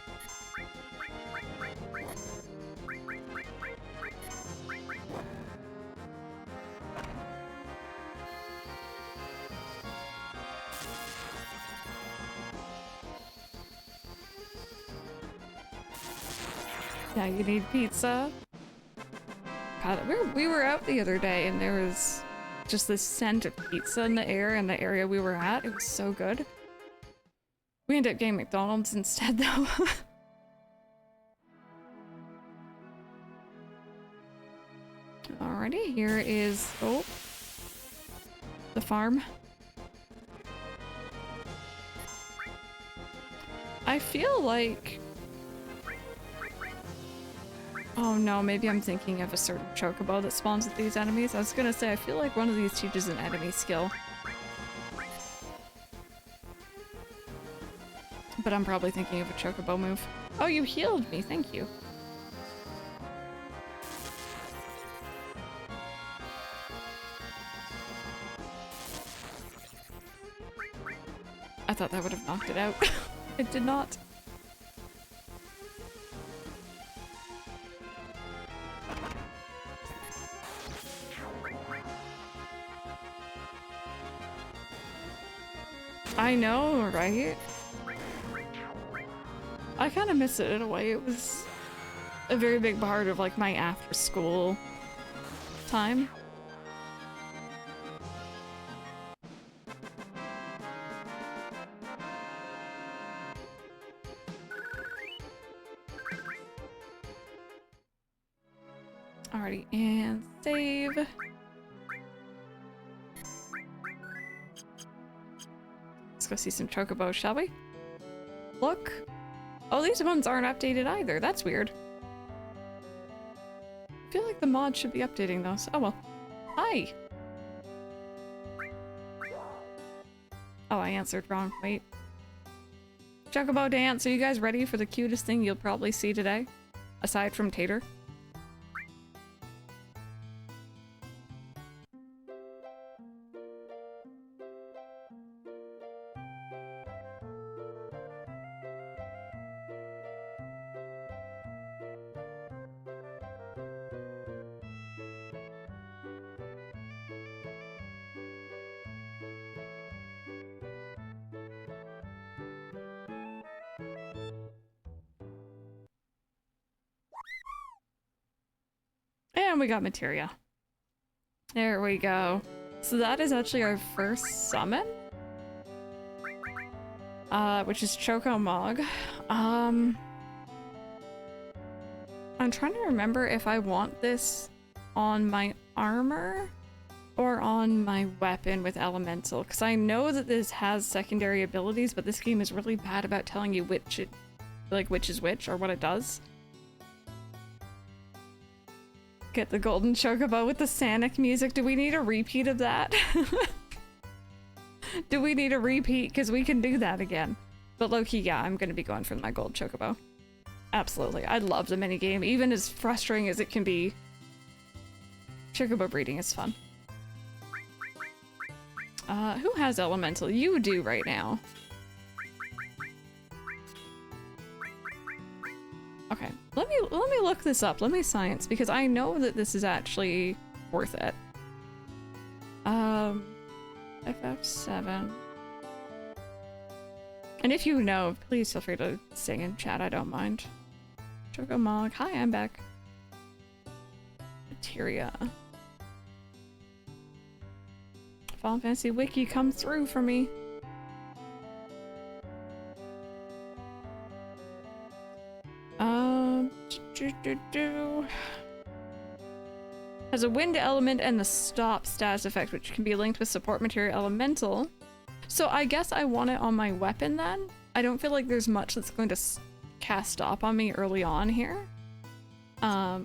Yeah, you need pizza. God, we were out the other day and there was just this scent of pizza in the air in the area we were at. It was so good. We ended up getting McDonald's instead though. Alrighty, here is, oh, the farm. I feel like, oh no, maybe I'm thinking of a certain chocobo that spawns with these enemies. I was gonna say, I feel like one of these teaches an enemy skill. But I'm probably thinking of a chocobo move. Oh, you healed me, thank you. I thought that would have knocked it out. It did not. I know, right? I kind of miss it in a way. It was a very big part of like my after school time. Alrighty, and save. Let's go see some chocobos, shall we? Look. Oh, these ones aren't updated either. That's weird. I feel like the mod should be updating those. Oh well. Hi! Oh, I answered wrong. Wait. Chocobo dance. Are you guys ready for the cutest thing you'll probably see today? Aside from Tater? And we got materia. There we go. So that is actually our first summon. Which is Choco Mog. I'm trying to remember if I want this on my armor or on my weapon with elemental, because I know that this has secondary abilities, but this game is really bad about telling you which is which or what it does. Get the golden chocobo with the Sonic music. Do we need a repeat of that? Do we need a repeat? Because we can do that again. But low-key, yeah, I'm going to be going for my gold chocobo. Absolutely. I love the minigame, even as frustrating as it can be. Chocobo breeding is fun. Who has elemental? You do right now. Okay, let me look this up. Let me science, because I know that this is actually worth it. FF7. And if you know, please feel free to sing in chat, I don't mind. Chocomog, hi, I'm back. Materia. Final Fantasy Wiki, come through for me. Has a wind element and the stop status effect, which can be linked with support material elemental. So I guess I want it on my weapon then. I don't feel like there's much that's going to cast stop on me early on here. But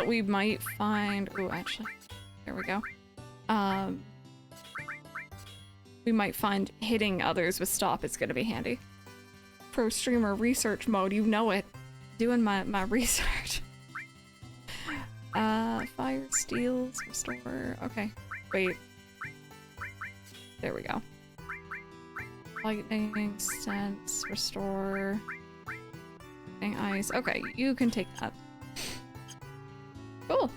we might find, oh, actually, there we go. We might find hitting others with stop is going to be handy. Pro streamer research mode, you know it. Doing my research. Fire steals, restore, okay. Wait. There we go. Lightning, sense, restore. Ice. Okay, you can take that. Cool.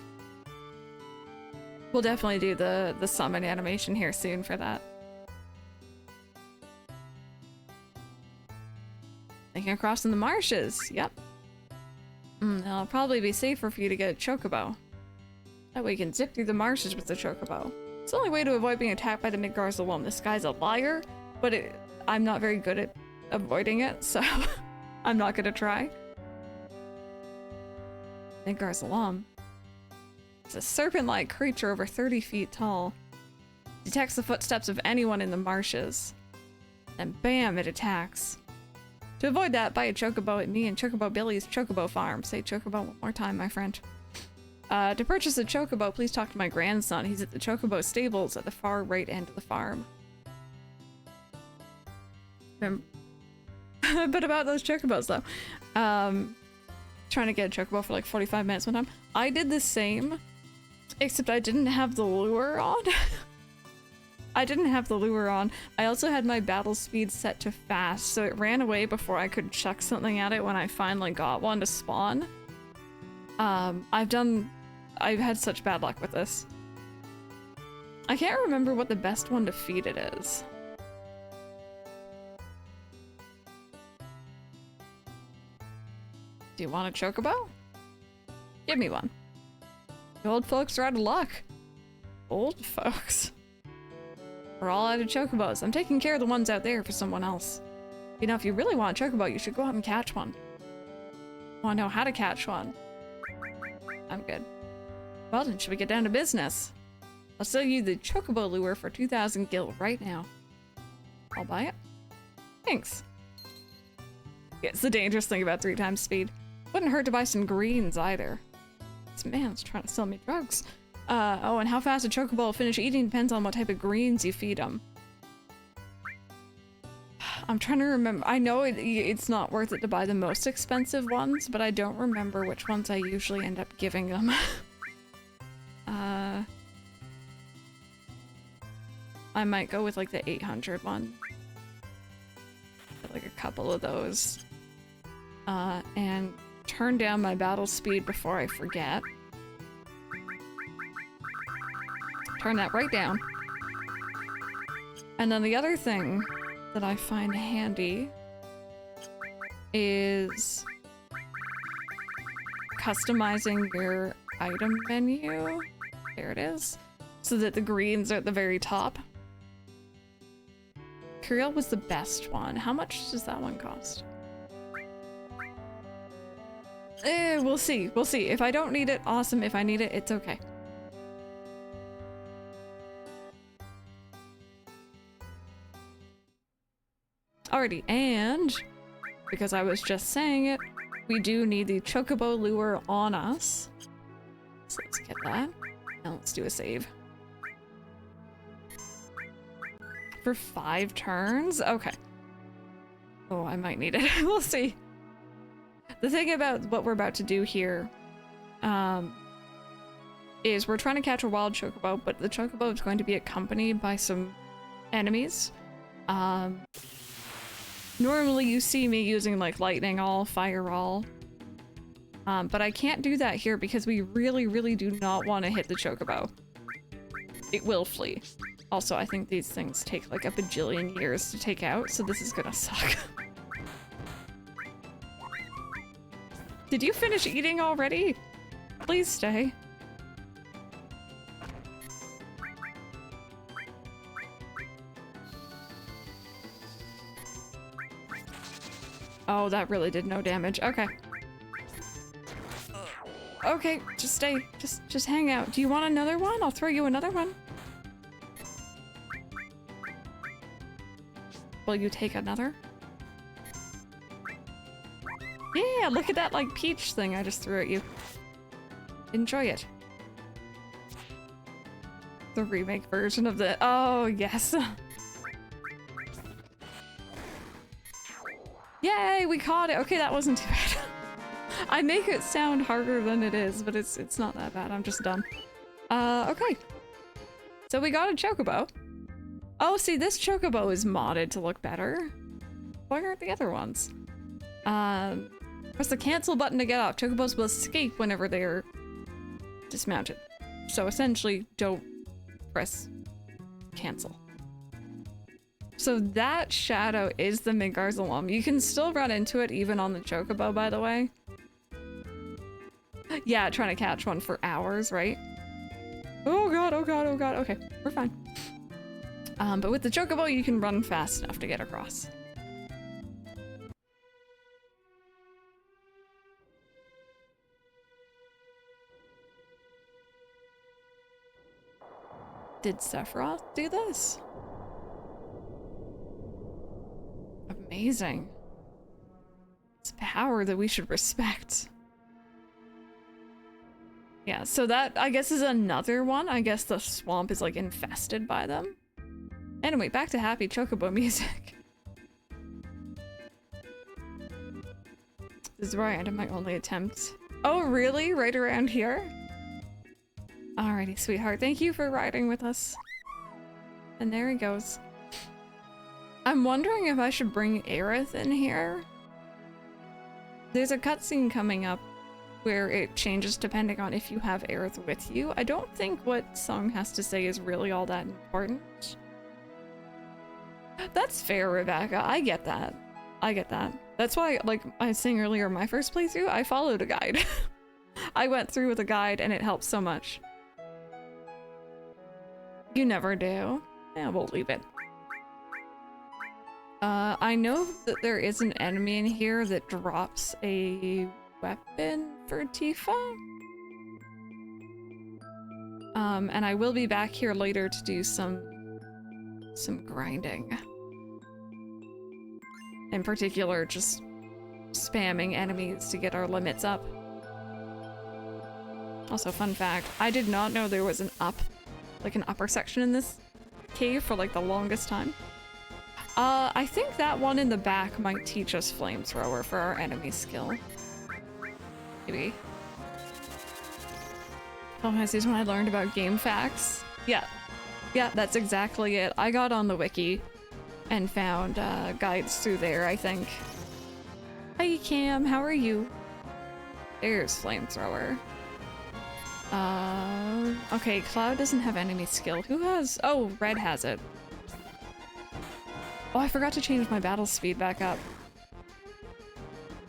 We'll definitely do the summon animation here soon for that. Thinking of crossing the marshes. Yep. It'll probably be safer for you to get a chocobo. That way you can zip through the marshes with the chocobo. It's the only way to avoid being attacked by the Midgarzalum. This guy's a liar, but I'm not very good at avoiding it, so I'm not gonna try. Midgarzalum. It's a serpent-like creature over 30 feet tall. Detects the footsteps of anyone in the marshes. And bam, it attacks. To avoid that, buy a chocobo at me and Chocobo Billy's Chocobo Farm. Say chocobo one more time, my friend. To purchase a chocobo, please talk to my grandson. He's at the chocobo stables at the far right end of the farm. But about those chocobos, though. Trying to get a chocobo for like 45 minutes one time. I did the same, except I didn't have the lure on. I didn't have the lure on. I also had my battle speed set to fast, so it ran away before I could chuck something at it when I finally got one to spawn. I've had such bad luck with this. I can't remember what the best one to feed it is. Do you want a chocobo? Give me one. The old folks are out of luck. Old folks. We're all out of chocobos. I'm taking care of the ones out there for someone else. You know, if you really want a chocobo, you should go out and catch one. Want to know how to catch one? I'm good. Well then, should we get down to business? I'll sell you the chocobo lure for 2,000 gil right now. I'll buy it. Thanks. Yeah, it's the dangerous thing about 3 times speed. Wouldn't hurt to buy some greens either. This man's trying to sell me drugs. Oh, and how fast a chocobo will finish eating depends on what type of greens you feed them. I'm trying to remember. I know it's not worth it to buy the most expensive ones, but I don't remember which ones I usually end up giving them. I might go with like the 800 one. Get like a couple of those. And turn down my battle speed before I forget. Turn that right down. And then the other thing that I find handy is customizing your item menu. There it is. So that the greens are at the very top. Kuriel was the best one. How much does that one cost? We'll see. We'll see. If I don't need it, awesome. If I need it, it's okay. Alrighty, and because I was just saying it, we do need the chocobo lure on us. So let's get that. Now let's do a save. For 5 turns? Okay. Oh, I might need it. We'll see. The thing about what we're about to do here is we're trying to catch a wild chocobo, but the chocobo is going to be accompanied by some enemies. Normally you see me using like lightning all, fire all, but I can't do that here because we really do not want to hit the chocobo. It will flee. Also, I think these things take like a bajillion years to take out, so this is gonna suck. Did you finish eating already? Please stay. Oh, that really did no damage. Okay. Okay, just stay. Just hang out. Do you want another one? I'll throw you another one. Will you take another? Yeah, look at that like peach thing I just threw at you. Enjoy it. The remake version of the— oh, yes. Yay, we caught it. Okay, that wasn't too bad. I make it sound harder than it is, but it's not that bad. I'm just dumb. Okay. So we got a chocobo. Oh, see, this chocobo is modded to look better. Why aren't the other ones? Press the cancel button to get off. Chocobos will escape whenever they are dismounted. So essentially, don't press cancel. So that shadow is the Midgar's alum. You can still run into it even on the chocobo, by the way. Yeah, trying to catch one for hours, right? Oh god, oh god, oh god. Okay, we're fine. But with the chocobo, you can run fast enough to get across. Did Sephiroth do this? Amazing. It's power that we should respect. Yeah, so that, I guess, is another one. I guess the swamp is, like, infested by them. Anyway, back to happy chocobo music. This is where I ended my only attempt. Oh, really? Right around here? Alrighty, sweetheart. Thank you for riding with us. And there he goes. I'm wondering if I should bring Aerith in here. There's a cutscene coming up where it changes depending on if you have Aerith with you. I don't think what Song has to say is really all that important. That's fair, Rebecca. I get that. I get that. That's why, like I was saying earlier, my first playthrough, I followed a guide. I went through with a guide and it helps so much. You never do. Yeah, we'll leave it. I know that there is an enemy in here that drops a weapon for Tifa. And I will be back here later to do some grinding. In particular, just spamming enemies to get our limits up. Also, fun fact, I did not know there was an upper section in this cave for like the longest time. I think that one in the back might teach us flamethrower for our enemy skill. Maybe. This is when I learned about game facts. Yeah. Yeah, that's exactly it. I got on the wiki and found guides through there, I think. Hey Cam, how are you? There's flamethrower. Okay, Cloud doesn't have enemy skill. Who has? Oh, Red has it. Oh, I forgot to change my battle speed back up.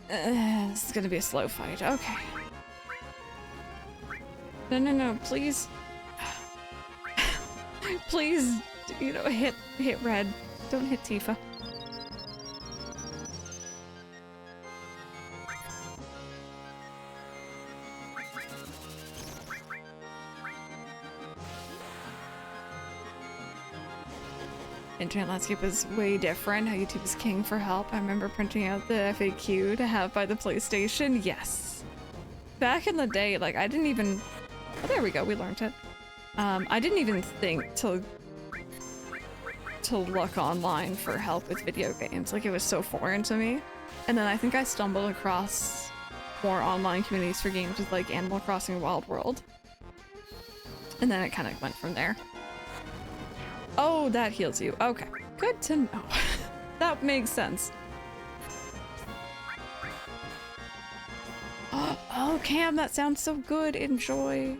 This is gonna be a slow fight. Okay. No, please. Please, you know, hit Red. Don't hit Tifa. Internet landscape is way different. How YouTube is king for help. I remember printing out the FAQ to have by the PlayStation. Yes. Back in the day, like, I didn't even... Oh, there we go. We learned it. I didn't even think to look online for help with video games. Like, it was so foreign to me. And then I think I stumbled across more online communities for games with, like, Animal Crossing Wild World. And then it kind of went from there. Oh, that heals you. Okay. Good to know. That makes sense. Oh, Cam, that sounds so good. Enjoy.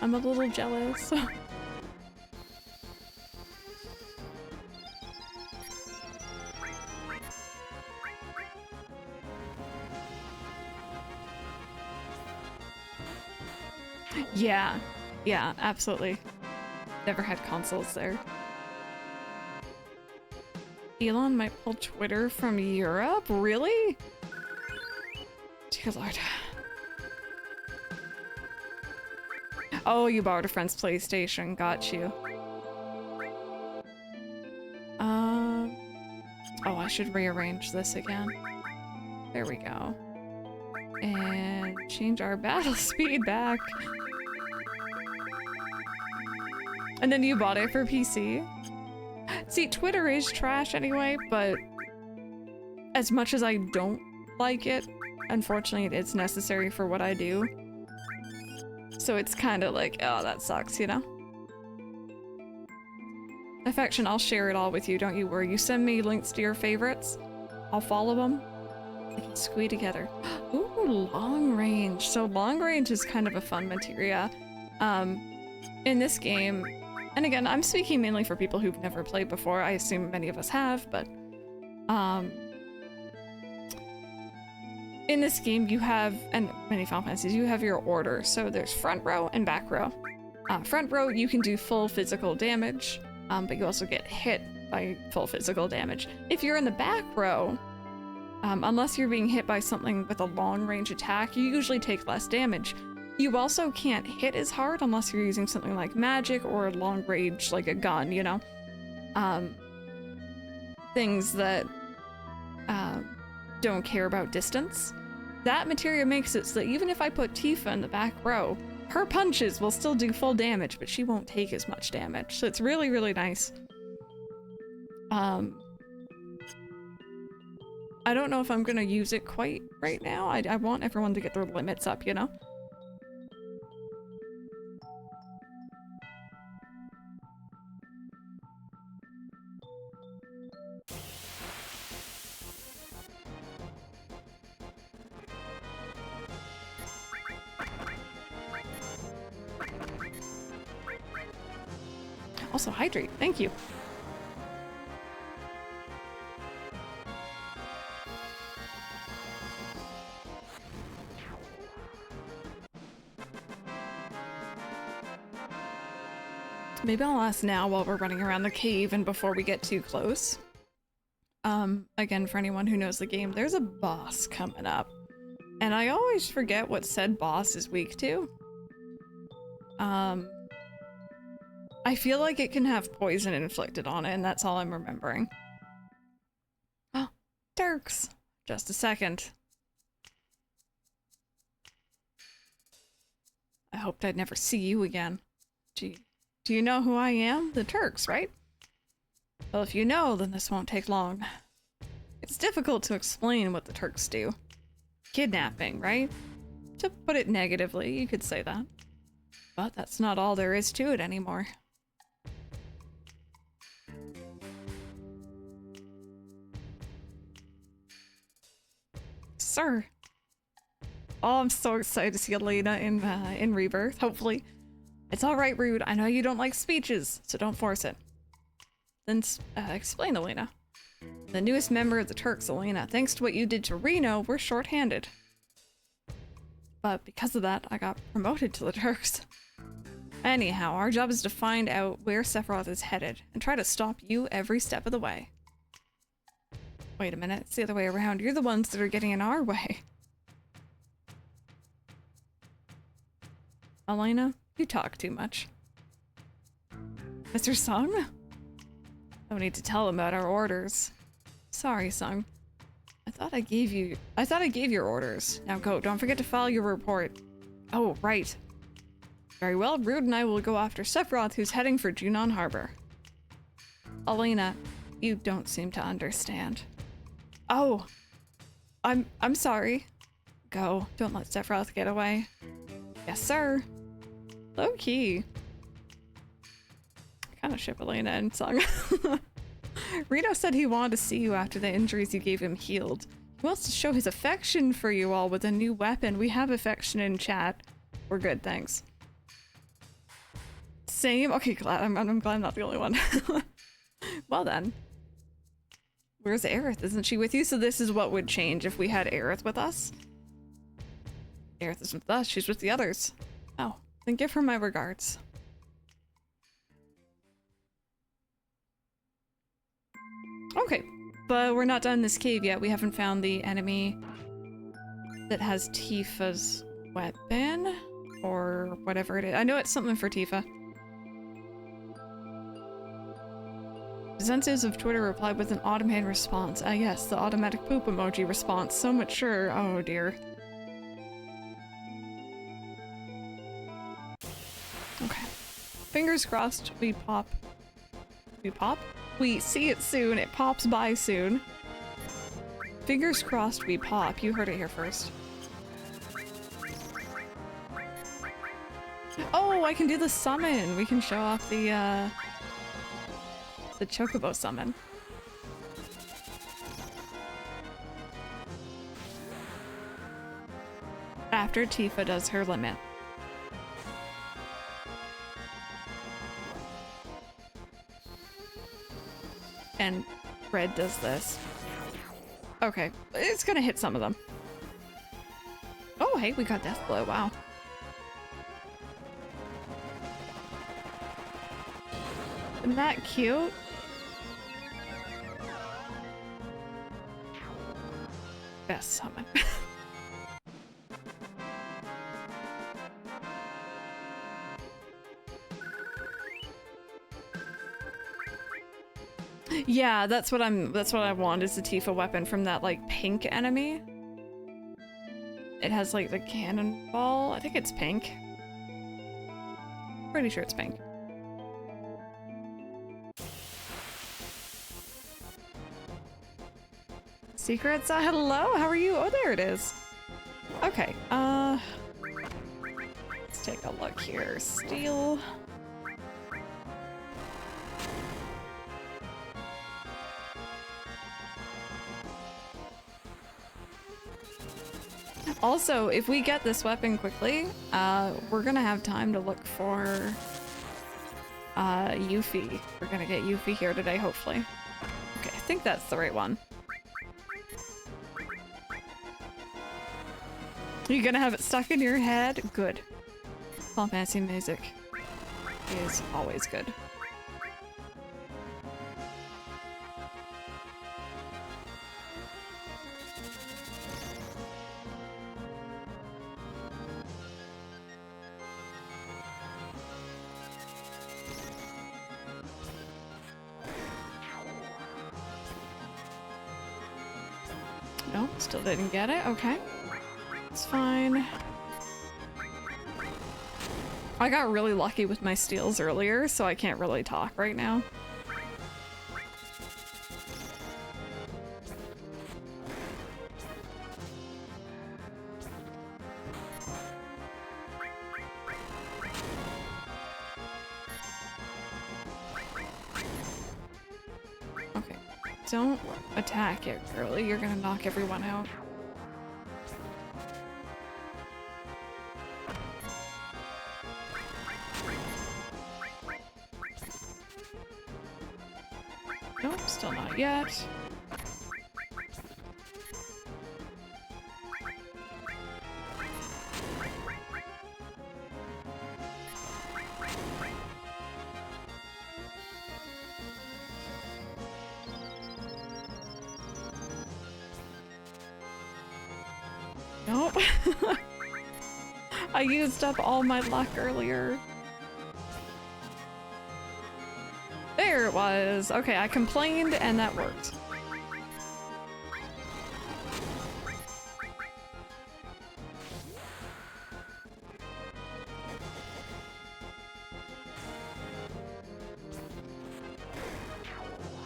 I'm a little jealous. Yeah. Yeah, absolutely. Never had consoles there. Elon might pull Twitter from Europe? Really? Dear Lord. Oh, you borrowed a friend's PlayStation. Got you. Oh, I should rearrange this again. There we go. And change our battle speed back. And then you bought it for PC? See, Twitter is trash anyway, but as much as I don't like it, unfortunately it's necessary for what I do. So it's kind of like, oh, that sucks, you know? Affection, I'll share it all with you, don't you worry. You send me links to your favorites, I'll follow them. They can squee together. Ooh, long range. So long range is kind of a fun materia. In this game, and again, I'm speaking mainly for people who've never played before. I assume many of us have, but in this game you have, and many Final Fantasies, you have your order. So there's front row and back row. Front row, you can do full physical damage, but you also get hit by full physical damage. If you're in the back row, unless you're being hit by something with a long range attack, you usually take less damage. You also can't hit as hard unless you're using something like magic or long range, like a gun, you know? Things that don't care about distance. That materia makes it so that even if I put Tifa in the back row, her punches will still do full damage, but she won't take as much damage. So it's really, really nice. I don't know if I'm gonna use it quite right now. I want everyone to get their limits up, you know? Also hydrate, thank you. Maybe I'll ask now while we're running around the cave and before we get too close. Again, for anyone who knows the game, there's a boss coming up. And I always forget what said boss is weak to. I feel like it can have poison inflicted on it, and that's all I'm remembering. Oh, Turks! Just a second. I hoped I'd never see you again. Gee. Do you know who I am? The Turks, right? Well, if you know, then this won't take long. It's difficult to explain what the Turks do. Kidnapping, right? To put it negatively, you could say that. But that's not all there is to it anymore. Sir. Oh, I'm so excited to see Elena in Rebirth, hopefully. It's alright, Rude. I know you don't like speeches, so don't force it. Then explain, Elena. The newest member of the Turks, Elena. Thanks to what you did to Reno, we're short-handed. But because of that, I got promoted to the Turks. Anyhow, our job is to find out where Sephiroth is headed, and try to stop you every step of the way. Wait a minute, it's the other way around. You're the ones that are getting in our way. Elena? You talk too much. Mr. Sung? No need to tell him about our orders. Sorry, Sung. I thought I gave your orders. Now go, don't forget to file your report. Oh, right. Very well, Rude and I will go after Sephiroth, who's heading for Junon Harbor. Elena, you don't seem to understand. Oh, I'm sorry. Go, don't let Sephiroth get away. Yes, sir. Low key. I kind of ship Elena and Sung. Rito said he wanted to see you after the injuries you gave him healed. He wants to show his affection for you all with a new weapon. We have affection in chat. We're good, thanks. Same? Okay, glad. I'm glad I'm not the only one. Well then. Where's Aerith? Isn't she with you? So this is what would change if we had Aerith with us. Aerith is with us. She's with the others. Oh. Then give her my regards. Okay, but we're not done in this cave yet. We haven't found the enemy that has Tifa's weapon, or whatever it is. I know it's something for Tifa. Representatives of Twitter replied with an automated response. Ah yes, the automatic poop emoji response. So mature. Oh dear. Okay. Fingers crossed we pop. We pop? We see it soon. It pops by soon. Fingers crossed we pop. You heard it here first. Oh, I can do the summon. We can show off the the chocobo summon. After Tifa does her limit. And Red does this. Okay, it's gonna hit some of them. Oh, hey, we got Death Blow, wow. Isn't that cute? Best summon. Yeah, that's what I want is the Tifa weapon from that like pink enemy. It has like the cannonball. I think it's pink. Pretty sure it's pink. Secrets, hello, how are you? Oh, there it is. Okay, let's take a look here. Steel. Also, if we get this weapon quickly, we're gonna have time to look for Yuffie. We're gonna get Yuffie here today, hopefully. Okay, I think that's the right one. You gonna have it stuck in your head? Good. Final Fantasy music is always good. Nope, still didn't get it. Okay. It's fine. I got really lucky with my steals earlier, so I can't really talk right now. Okay, don't attack it early. You're gonna knock everyone out. Nope, still not yet. Nope. I used up all my luck earlier. There it was. Okay, I complained and that worked.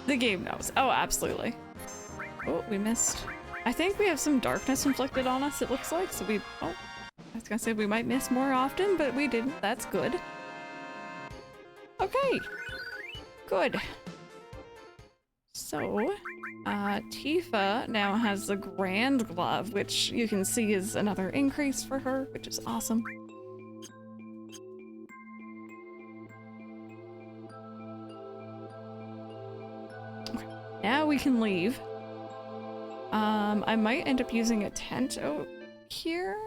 The game knows. Oh, absolutely. Oh, we missed. I think we have some darkness inflicted on us, it looks like, so we... Oh, I was gonna say we might miss more often, but we didn't. That's good. Okay. Good. So, Tifa now has the Grand Glove, which you can see is another increase for her, which is awesome. Okay. Now we can leave. I might end up using a tent out here.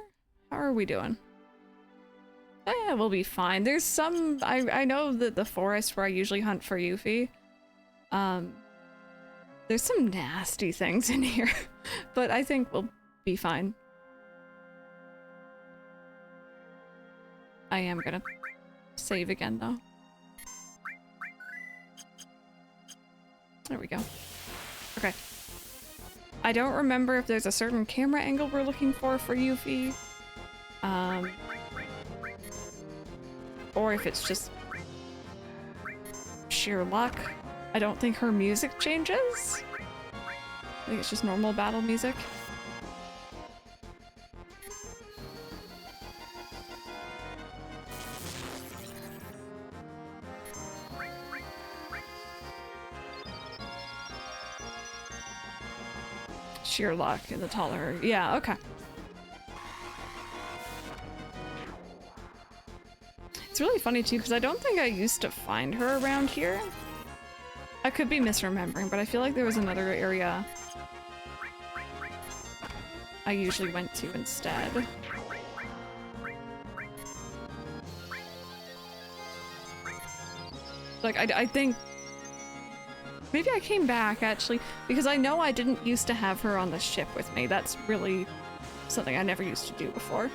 How are we doing? Yeah, we'll be fine. There's some... I know that the forest where I usually hunt for Yuffie, there's some nasty things in here, but I think we'll be fine. I am gonna save again, though. There we go. Okay. I don't remember if there's a certain camera angle we're looking for Yuffie. Or if it's just sheer luck. I don't think her music changes. I think it's just normal battle music. sheer luck in the taller. Yeah, okay. It's really funny too, because I don't think I used to find her around here. I could be misremembering, but I feel like there was another area I usually went to instead. Like, I think maybe I came back actually, because I know I didn't used to have her on the ship with me. That's really something I never used to do before.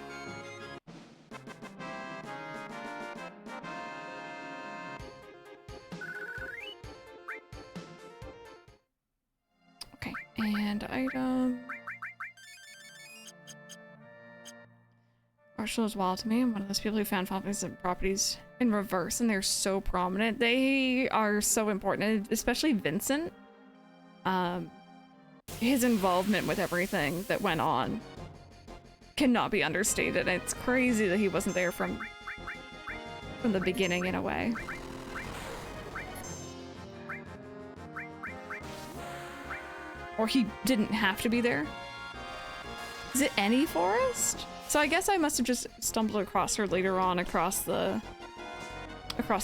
Okay, and item. Marshall is wild to me. I'm one of those people who found Final Fantasy properties in reverse, and they're so prominent. They are so important, especially Vincent. His involvement with everything that went on cannot be understated. It's crazy that he wasn't there from the beginning in a way. Or he didn't have to be there. Is it any forest? So I guess I must have just stumbled across her later on across the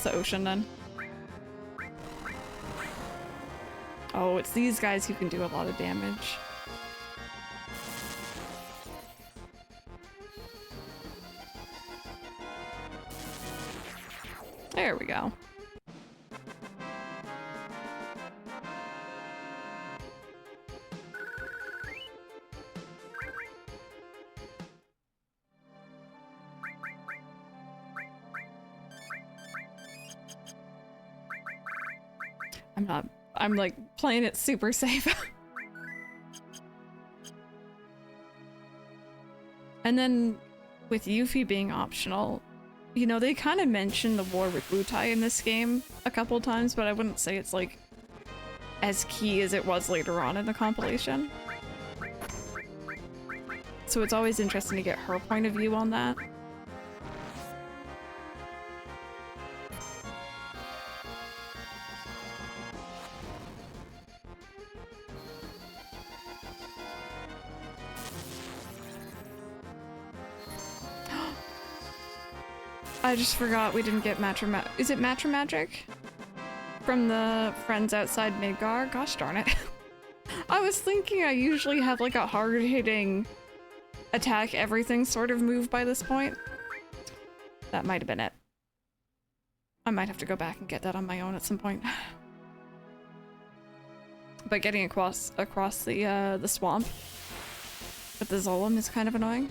ocean then. Oh, it's these guys who can do a lot of damage. There we go. I'm like playing it super safe. And then with Yuffie being optional, you know, they kind of mention the war with Wutai in this game a couple times, but I wouldn't say it's like as key as it was later on in the compilation. So it's always interesting to get her point of view on that. I just forgot we didn't get Is it Magic? From the friends outside Midgar? Gosh darn it. I was thinking I usually have like a hard-hitting attack everything sort of move by this point. That might have been it. I might have to go back and get that on my own at some point. But getting across the swamp with the Zolom is kind of annoying.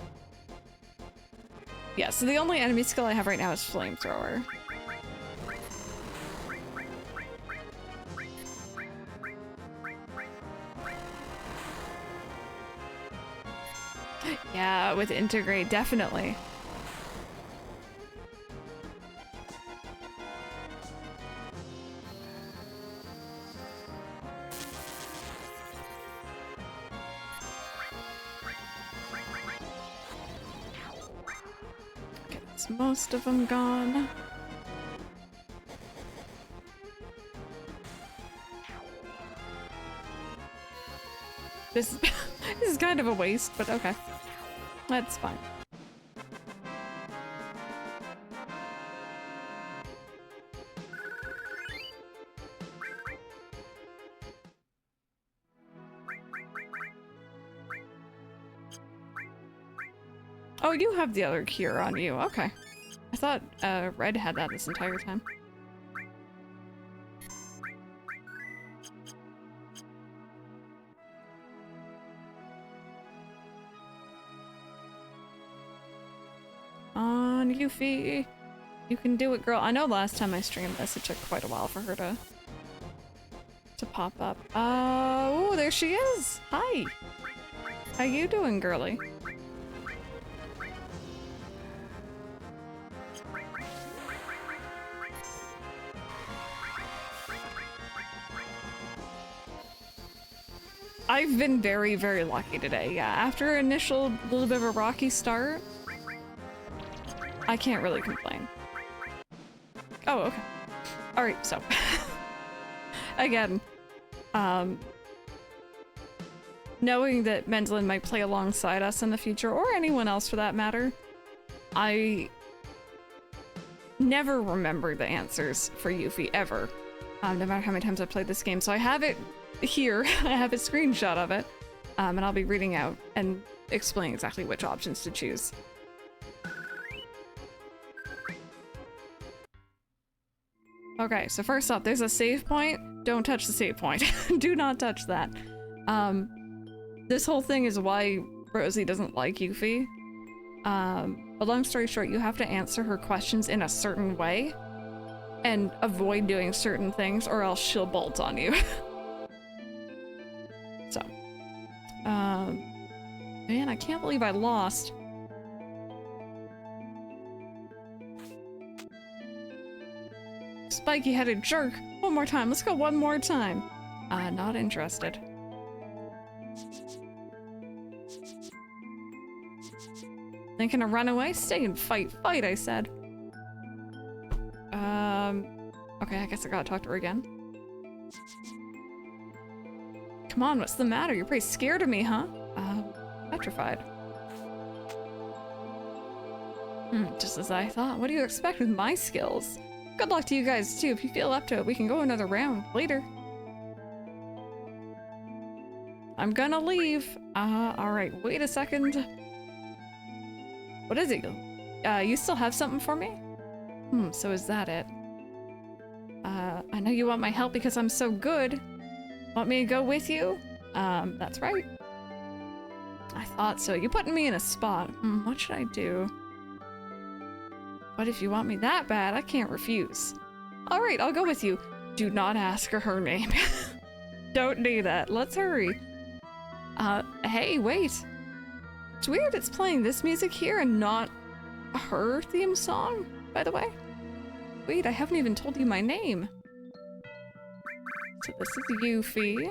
Yeah, so the only enemy skill I have right now is Flamethrower. Yeah, with Integrate, definitely. Most of them gone. This is kind of a waste, but okay. That's fine. Oh, you have the other cure on you. Okay. I thought Red had that this entire time. On Yuffie. You can do it, girl. I know last time I streamed this, it took quite a while for her to pop up. Oh, there she is. Hi. How you doing, girly? I've been very, very lucky today. Yeah, after initial little bit of a rocky start, I can't really complain. Oh, okay. All right, so knowing that Mendlin might play alongside us in the future, or anyone else for that matter, I never remember the answers for Yuffie, ever. No matter how many times I've played this game. So I have it here, I have a screenshot of it, and I'll be reading out and explaining exactly which options to choose. Okay, so first up, there's a save point. Don't touch the save point. Do not touch that. This whole thing is why Rosie doesn't like Yuffie. But long story short, you have to answer her questions in a certain way and avoid doing certain things, or else she'll bolt on you. So, man, I can't believe I lost. Spiky-headed jerk. One more time. Let's go one more time. Not interested. Thinking of run away? Stay and fight. Fight, I said. Okay, I guess I gotta talk to her again. Come on, what's the matter? You're pretty scared of me, huh? Petrified. Just as I thought. What do you expect with my skills? Good luck to you guys, too. If you feel up to it, we can go another round later. I'm gonna leave. Alright, wait a second. What is it? You still have something for me? So is that it? I know you want my help because I'm so good. Want me to go with you? That's right. I thought so. You're putting me in a spot. What should I do? But if you want me that bad, I can't refuse. Alright, I'll go with you. Do not ask her name. Don't do that. Let's hurry. Hey, wait. It's weird it's playing this music here and not her theme song, by the way. Wait, I haven't even told you my name. So this is Yuffie.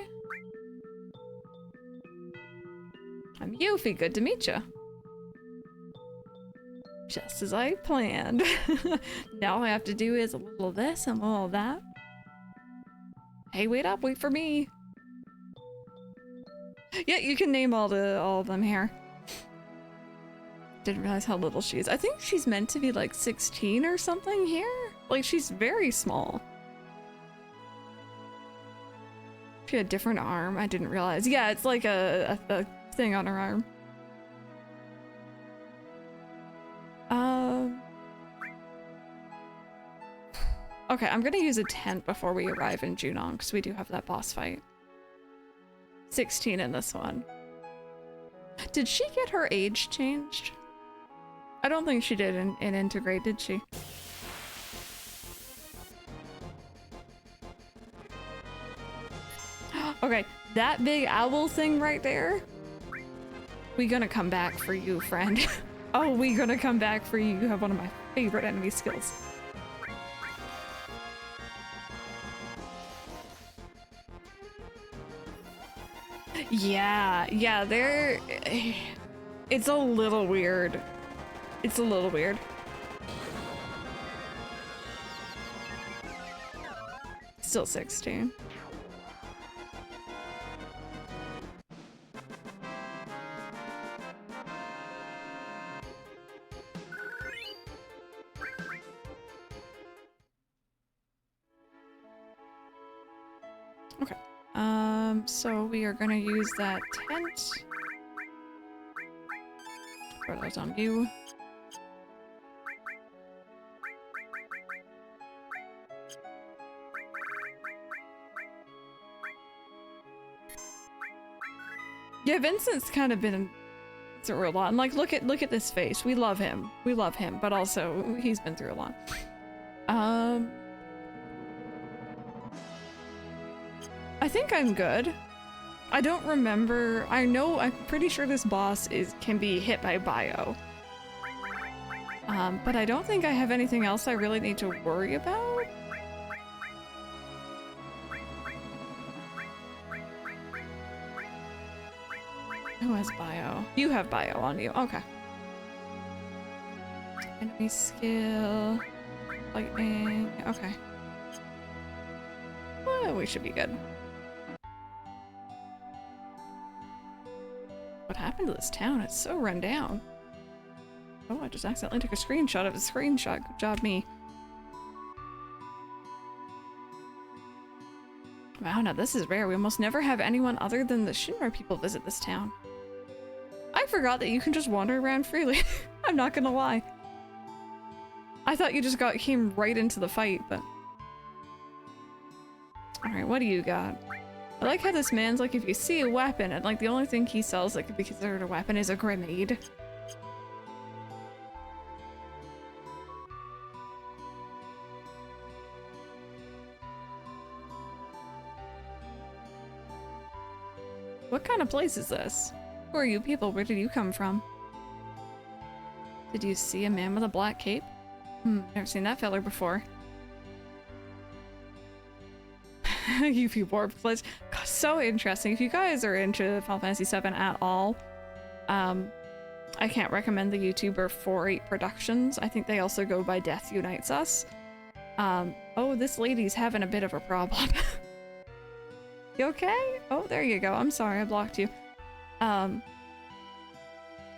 I'm Yuffie, good to meet you. Just as I planned. Now all I have to do is a little of this and a little of that. Hey, wait up, wait for me. Yeah, you can name all of them here. Didn't realize how little she is. I think she's meant to be like 16 or something here. Like, she's very small. She had a different arm. I didn't realize. Yeah, it's like a thing on her arm. Okay, I'm gonna use a tent before we arrive in Junong, because we do have that boss fight. 16 in this one. Did she get her age changed? I don't think she did in Integrate, did she? Okay, that big owl thing right there. We gonna come back for you, friend. Oh, we gonna come back for you. You have one of my favorite enemy skills. Yeah, they're... It's a little weird. It's a little weird. Still 16. Okay. So we are gonna use that tent. Throw those on you. Yeah, Vincent's kind of been through a lot. And like, look at this face. We love him. We love him, but also he's been through a lot. I think I'm good. I don't remember. I'm pretty sure this boss can be hit by bio. But I don't think I have anything else I really need to worry about. Who has bio? You have bio on you. Okay. Enemy skill. Lightning. Okay. Well, we should be good. happened to this town? It's so run down. Oh, I just accidentally took a screenshot of the screenshot. Good job, me. Wow, now this is rare. We almost never have anyone other than the Shinra people visit this town. I forgot that you can just wander around freely. I'm not gonna lie. I thought you just came right into the fight, but... Alright, what do you got? I like how this man's like, if you see a weapon, and like the only thing he sells that could be considered a weapon is a grenade. What kind of place is this? Who are you people? Where did you come from? Did you see a man with a black cape? Never seen that feller before. UP Warp Glitch. God, so interesting. If you guys are into Final Fantasy VII at all, I can't recommend the YouTuber 48 Productions. I think they also go by Death Unites Us. Oh, this lady's having a bit of a problem. You okay? Oh, there you go. I'm sorry, I blocked you.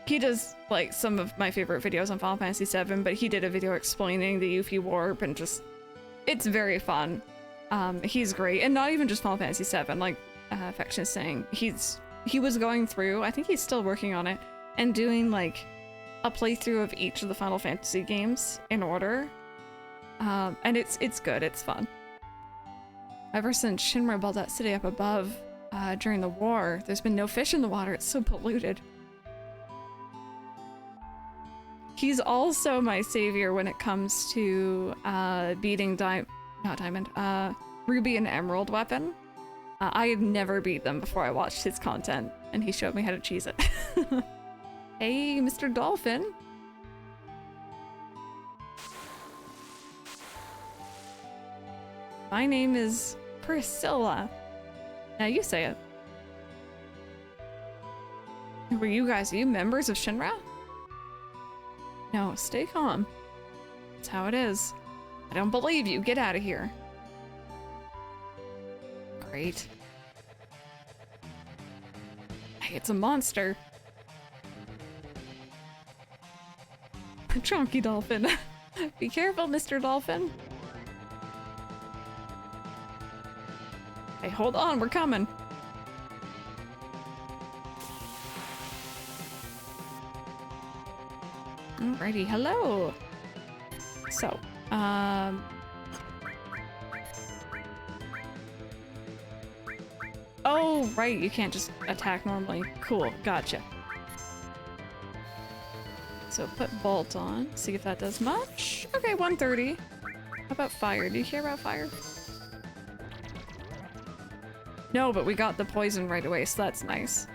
He does, like, some of my favorite videos on Final Fantasy VII, but he did a video explaining the Yuffie Warp and just... It's very fun. He's great. And not even just Final Fantasy VII, like Affection is saying. He was going through, I think he's still working on it, and doing, like, a playthrough of each of the Final Fantasy games in order. And it's good, it's fun. Ever since Shinra built that city up above during the war, there's been no fish in the water. It's so polluted. He's also my savior when it comes to beating Ruby and Emerald weapon. I had never beat them before I watched his content, and he showed me how to cheese it. Hey, Mr. Dolphin. My name is Priscilla. Now you say it. Who are you guys? Are you members of Shinra? No, stay calm. That's how it is. I don't believe you. Get out of here. Great. Hey, it's a monster. Chunky Dolphin. Be careful, Mr. Dolphin. Hey, hold on, we're coming. Alrighty, hello. So, oh, right, you can't just attack normally. Cool, gotcha. So put Bolt on, see if that does much. Okay, 130. How about fire? Do you care about fire? No, but we got the poison right away, so that's nice.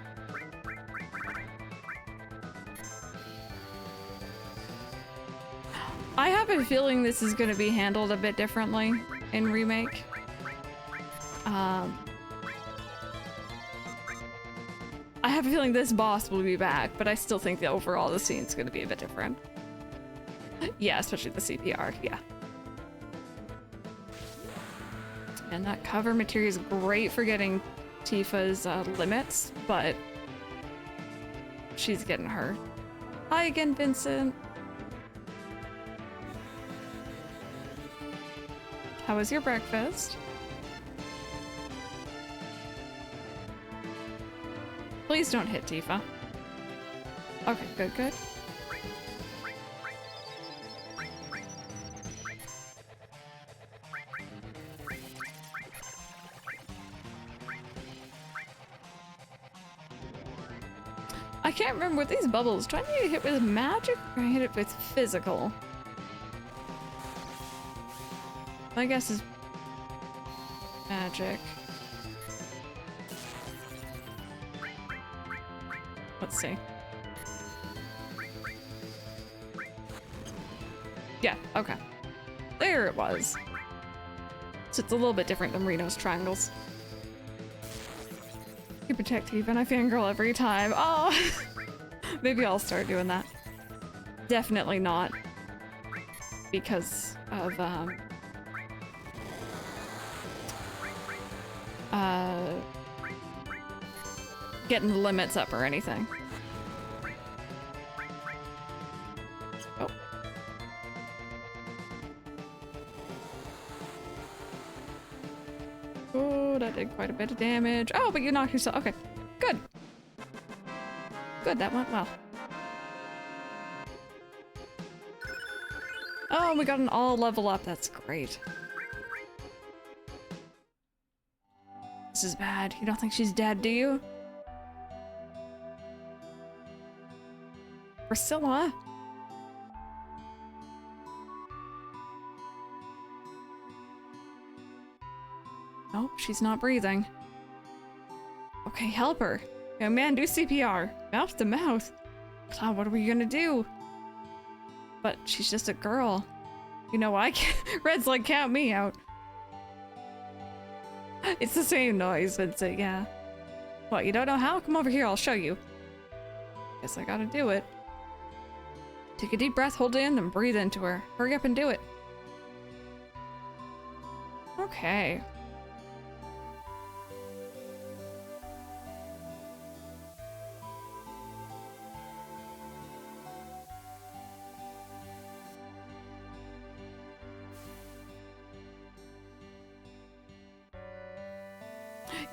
I have a feeling this is going to be handled a bit differently in Remake. I have a feeling this boss will be back, but I still think the overall the scene's going to be a bit different. Yeah, especially the CPR, yeah. And that cover material is great for getting Tifa's limits, but she's getting hurt. Hi again, Vincent. How was your breakfast? Please don't hit Tifa. Okay, good, good. I can't remember with these bubbles. Do I need to hit with magic or I hit it with physical? My guess is magic. Let's see. Yeah, okay. There it was. So it's a little bit different than Reno's triangles. You protect Eve and I fangirl every time. Oh! Maybe I'll start doing that. Definitely not. Because of, getting the limits up or anything. That did quite a bit of damage. Oh, but you knocked yourself. Okay, good. Good, that went well. Oh, we got an all level up. That's great. This is bad. You don't think she's dead, do you? Priscilla? Nope, she's not breathing. Okay, help her. Young man, do CPR. Mouth to mouth. Cloud, what are we gonna do? But she's just a girl. You know, I can't. Red's like, count me out. It's the same noise, Vincent, yeah. What, you don't know how? Come over here, I'll show you. Guess I gotta do it. Take a deep breath, hold it in, and breathe into her. Hurry up and do it. Okay.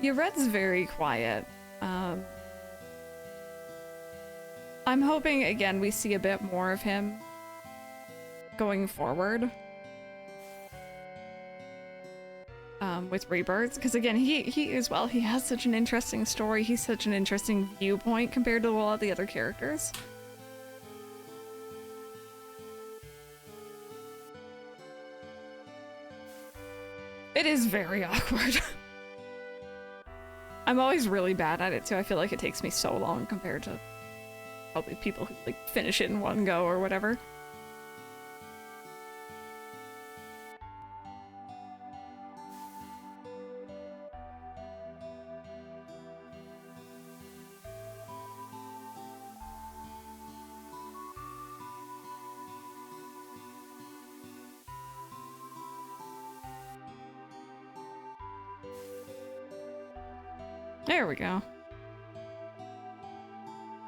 Yeah, Red's very quiet. I'm hoping, again, we see a bit more of him going forward. With Rebirths, because again, he as well, he has such an interesting story, he's such an interesting viewpoint compared to a lot of the other characters. It is very awkward. I'm always really bad at it too. I feel like it takes me so long compared to probably people who like finish it in one go or whatever. There we go.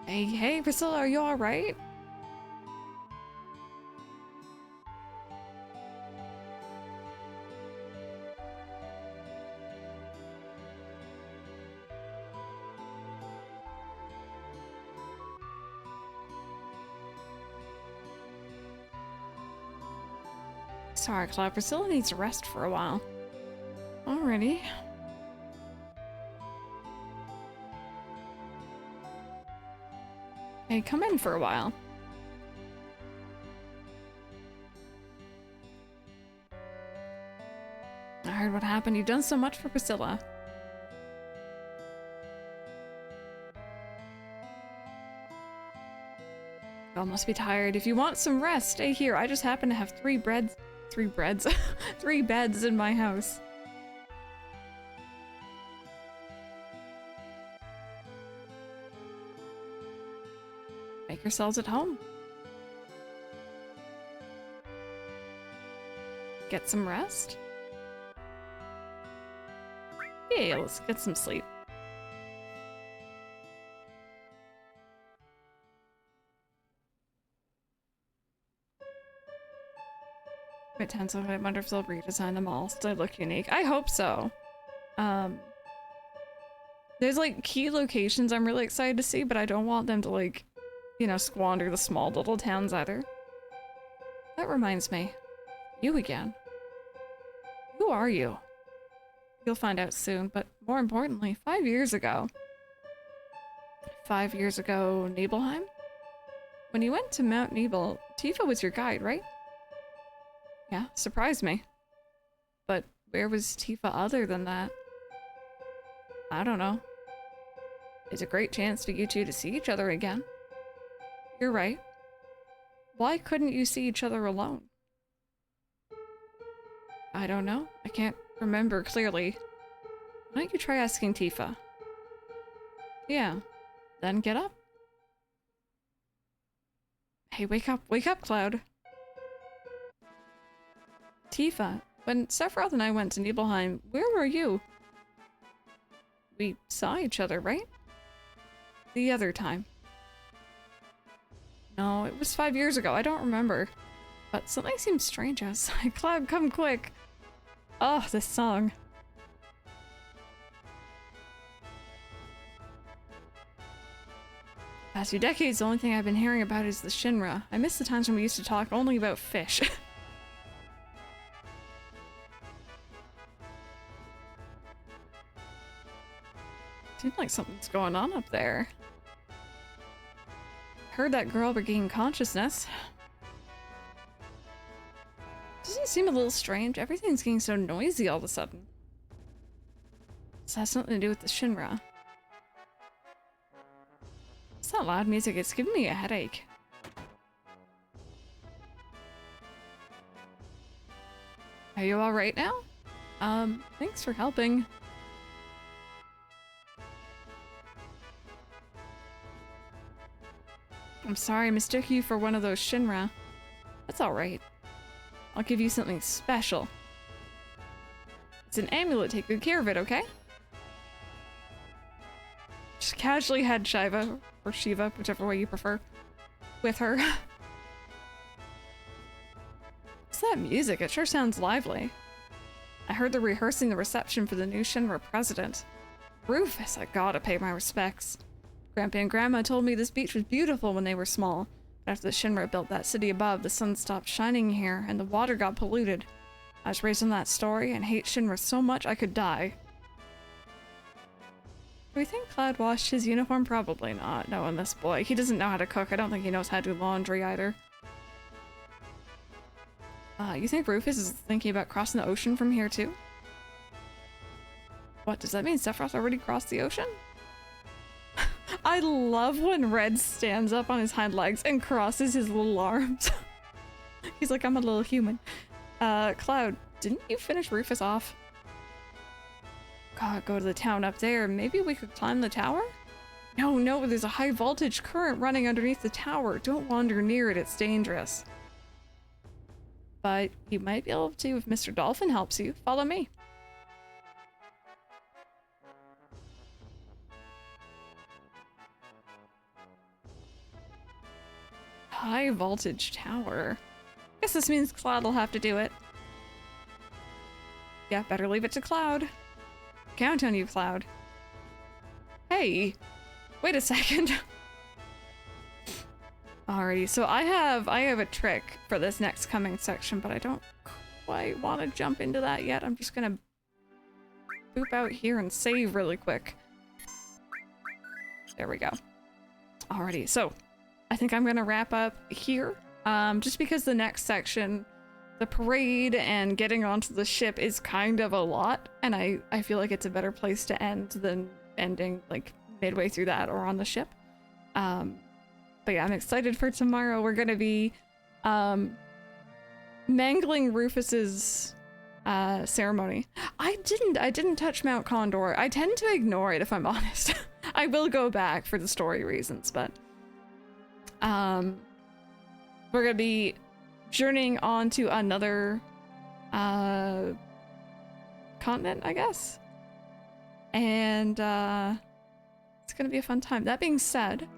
Hey, Priscilla, are you alright? Sorry, Cloud. Priscilla needs to rest for a while. Alrighty. Hey, come in for a while. I heard what happened. You've done so much for Priscilla. You all must be tired. If you want some rest, stay here. I just happen to have three beds in my house. Make yourselves at home. Get some rest. Yeah, let's get some sleep. Bit tense. I wonder if they'll redesign them all so they look unique. I hope so. There's like key locations I'm really excited to see, but I don't want them to like, you know, squander the small little towns either. That reminds me. You again. Who are you? You'll find out soon, but more importantly, 5 years ago. 5 years ago, Nibelheim? When you went to Mount Nibel, Tifa was your guide, right? Yeah, surprised me. But where was Tifa other than that? I don't know. It's a great chance for you two to see each other again. You're right. Why couldn't you see each other alone? I don't know. I can't remember clearly. Why don't you try asking Tifa? Yeah. Then get up. Hey, wake up, Cloud. Tifa, when Sephiroth and I went to Nibelheim, where were you? We saw each other, right? The other time. No, it was 5 years ago. I don't remember. But something seems strange outside. Cloud, come quick. Oh, this song. Past few decades, the only thing I've been hearing about is the Shinra. I miss the times when we used to talk only about fish. Seems like something's going on up there. Heard that girl regained consciousness. Doesn't it seem a little strange? Everything's getting so noisy all of a sudden. This has something to do with the Shinra. It's not loud music, it's giving me a headache. Are you alright now? Thanks for helping. I'm sorry I mistook you for one of those Shinra. That's alright. I'll give you something special. It's an amulet, take good care of it, okay? Just casually had Shiva, or Shiva, whichever way you prefer, with her. What's that music? It sure sounds lively. I heard they're rehearsing the reception for the new Shinra president. Rufus, I gotta pay my respects. Grandpa and Grandma told me this beach was beautiful when they were small, but after the Shinra built that city above, the sun stopped shining here and the water got polluted. I was raised on that story and hate Shinra so much I could die. Do we think Cloud washed his uniform? Probably not, knowing this boy. He doesn't know how to cook. I don't think he knows how to do laundry either. You think Rufus is thinking about crossing the ocean from here too? What, does that mean Sephiroth already crossed the ocean? I love when Red stands up on his hind legs and crosses his little arms. He's like, I'm a little human. Cloud, didn't you finish Rufus off? God, go to the town up there. Maybe we could climb the tower? No, there's a high voltage current running underneath the tower. Don't wander near it, it's dangerous. But you might be able to if Mr. Dolphin helps you. Follow me. High voltage tower. Guess this means Cloud will have to do it. Yeah, better leave it to Cloud. Count on you, Cloud. Hey, wait a second. Alrighty, so I have a trick for this next coming section, but I don't quite want to jump into that yet. I'm just gonna boop out here and save really quick. There we go. Alrighty, so I think I'm gonna wrap up here, just because the next section, the parade and getting onto the ship is kind of a lot, and I feel like it's a better place to end than ending like midway through that or on the ship. But yeah, I'm excited for tomorrow. We're gonna be mangling Rufus's ceremony. I didn't touch Mount Condor. I tend to ignore it if I'm honest. I will go back for the story reasons, but we're gonna be journeying on to another continent, I guess, and it's gonna be a fun time. That being said,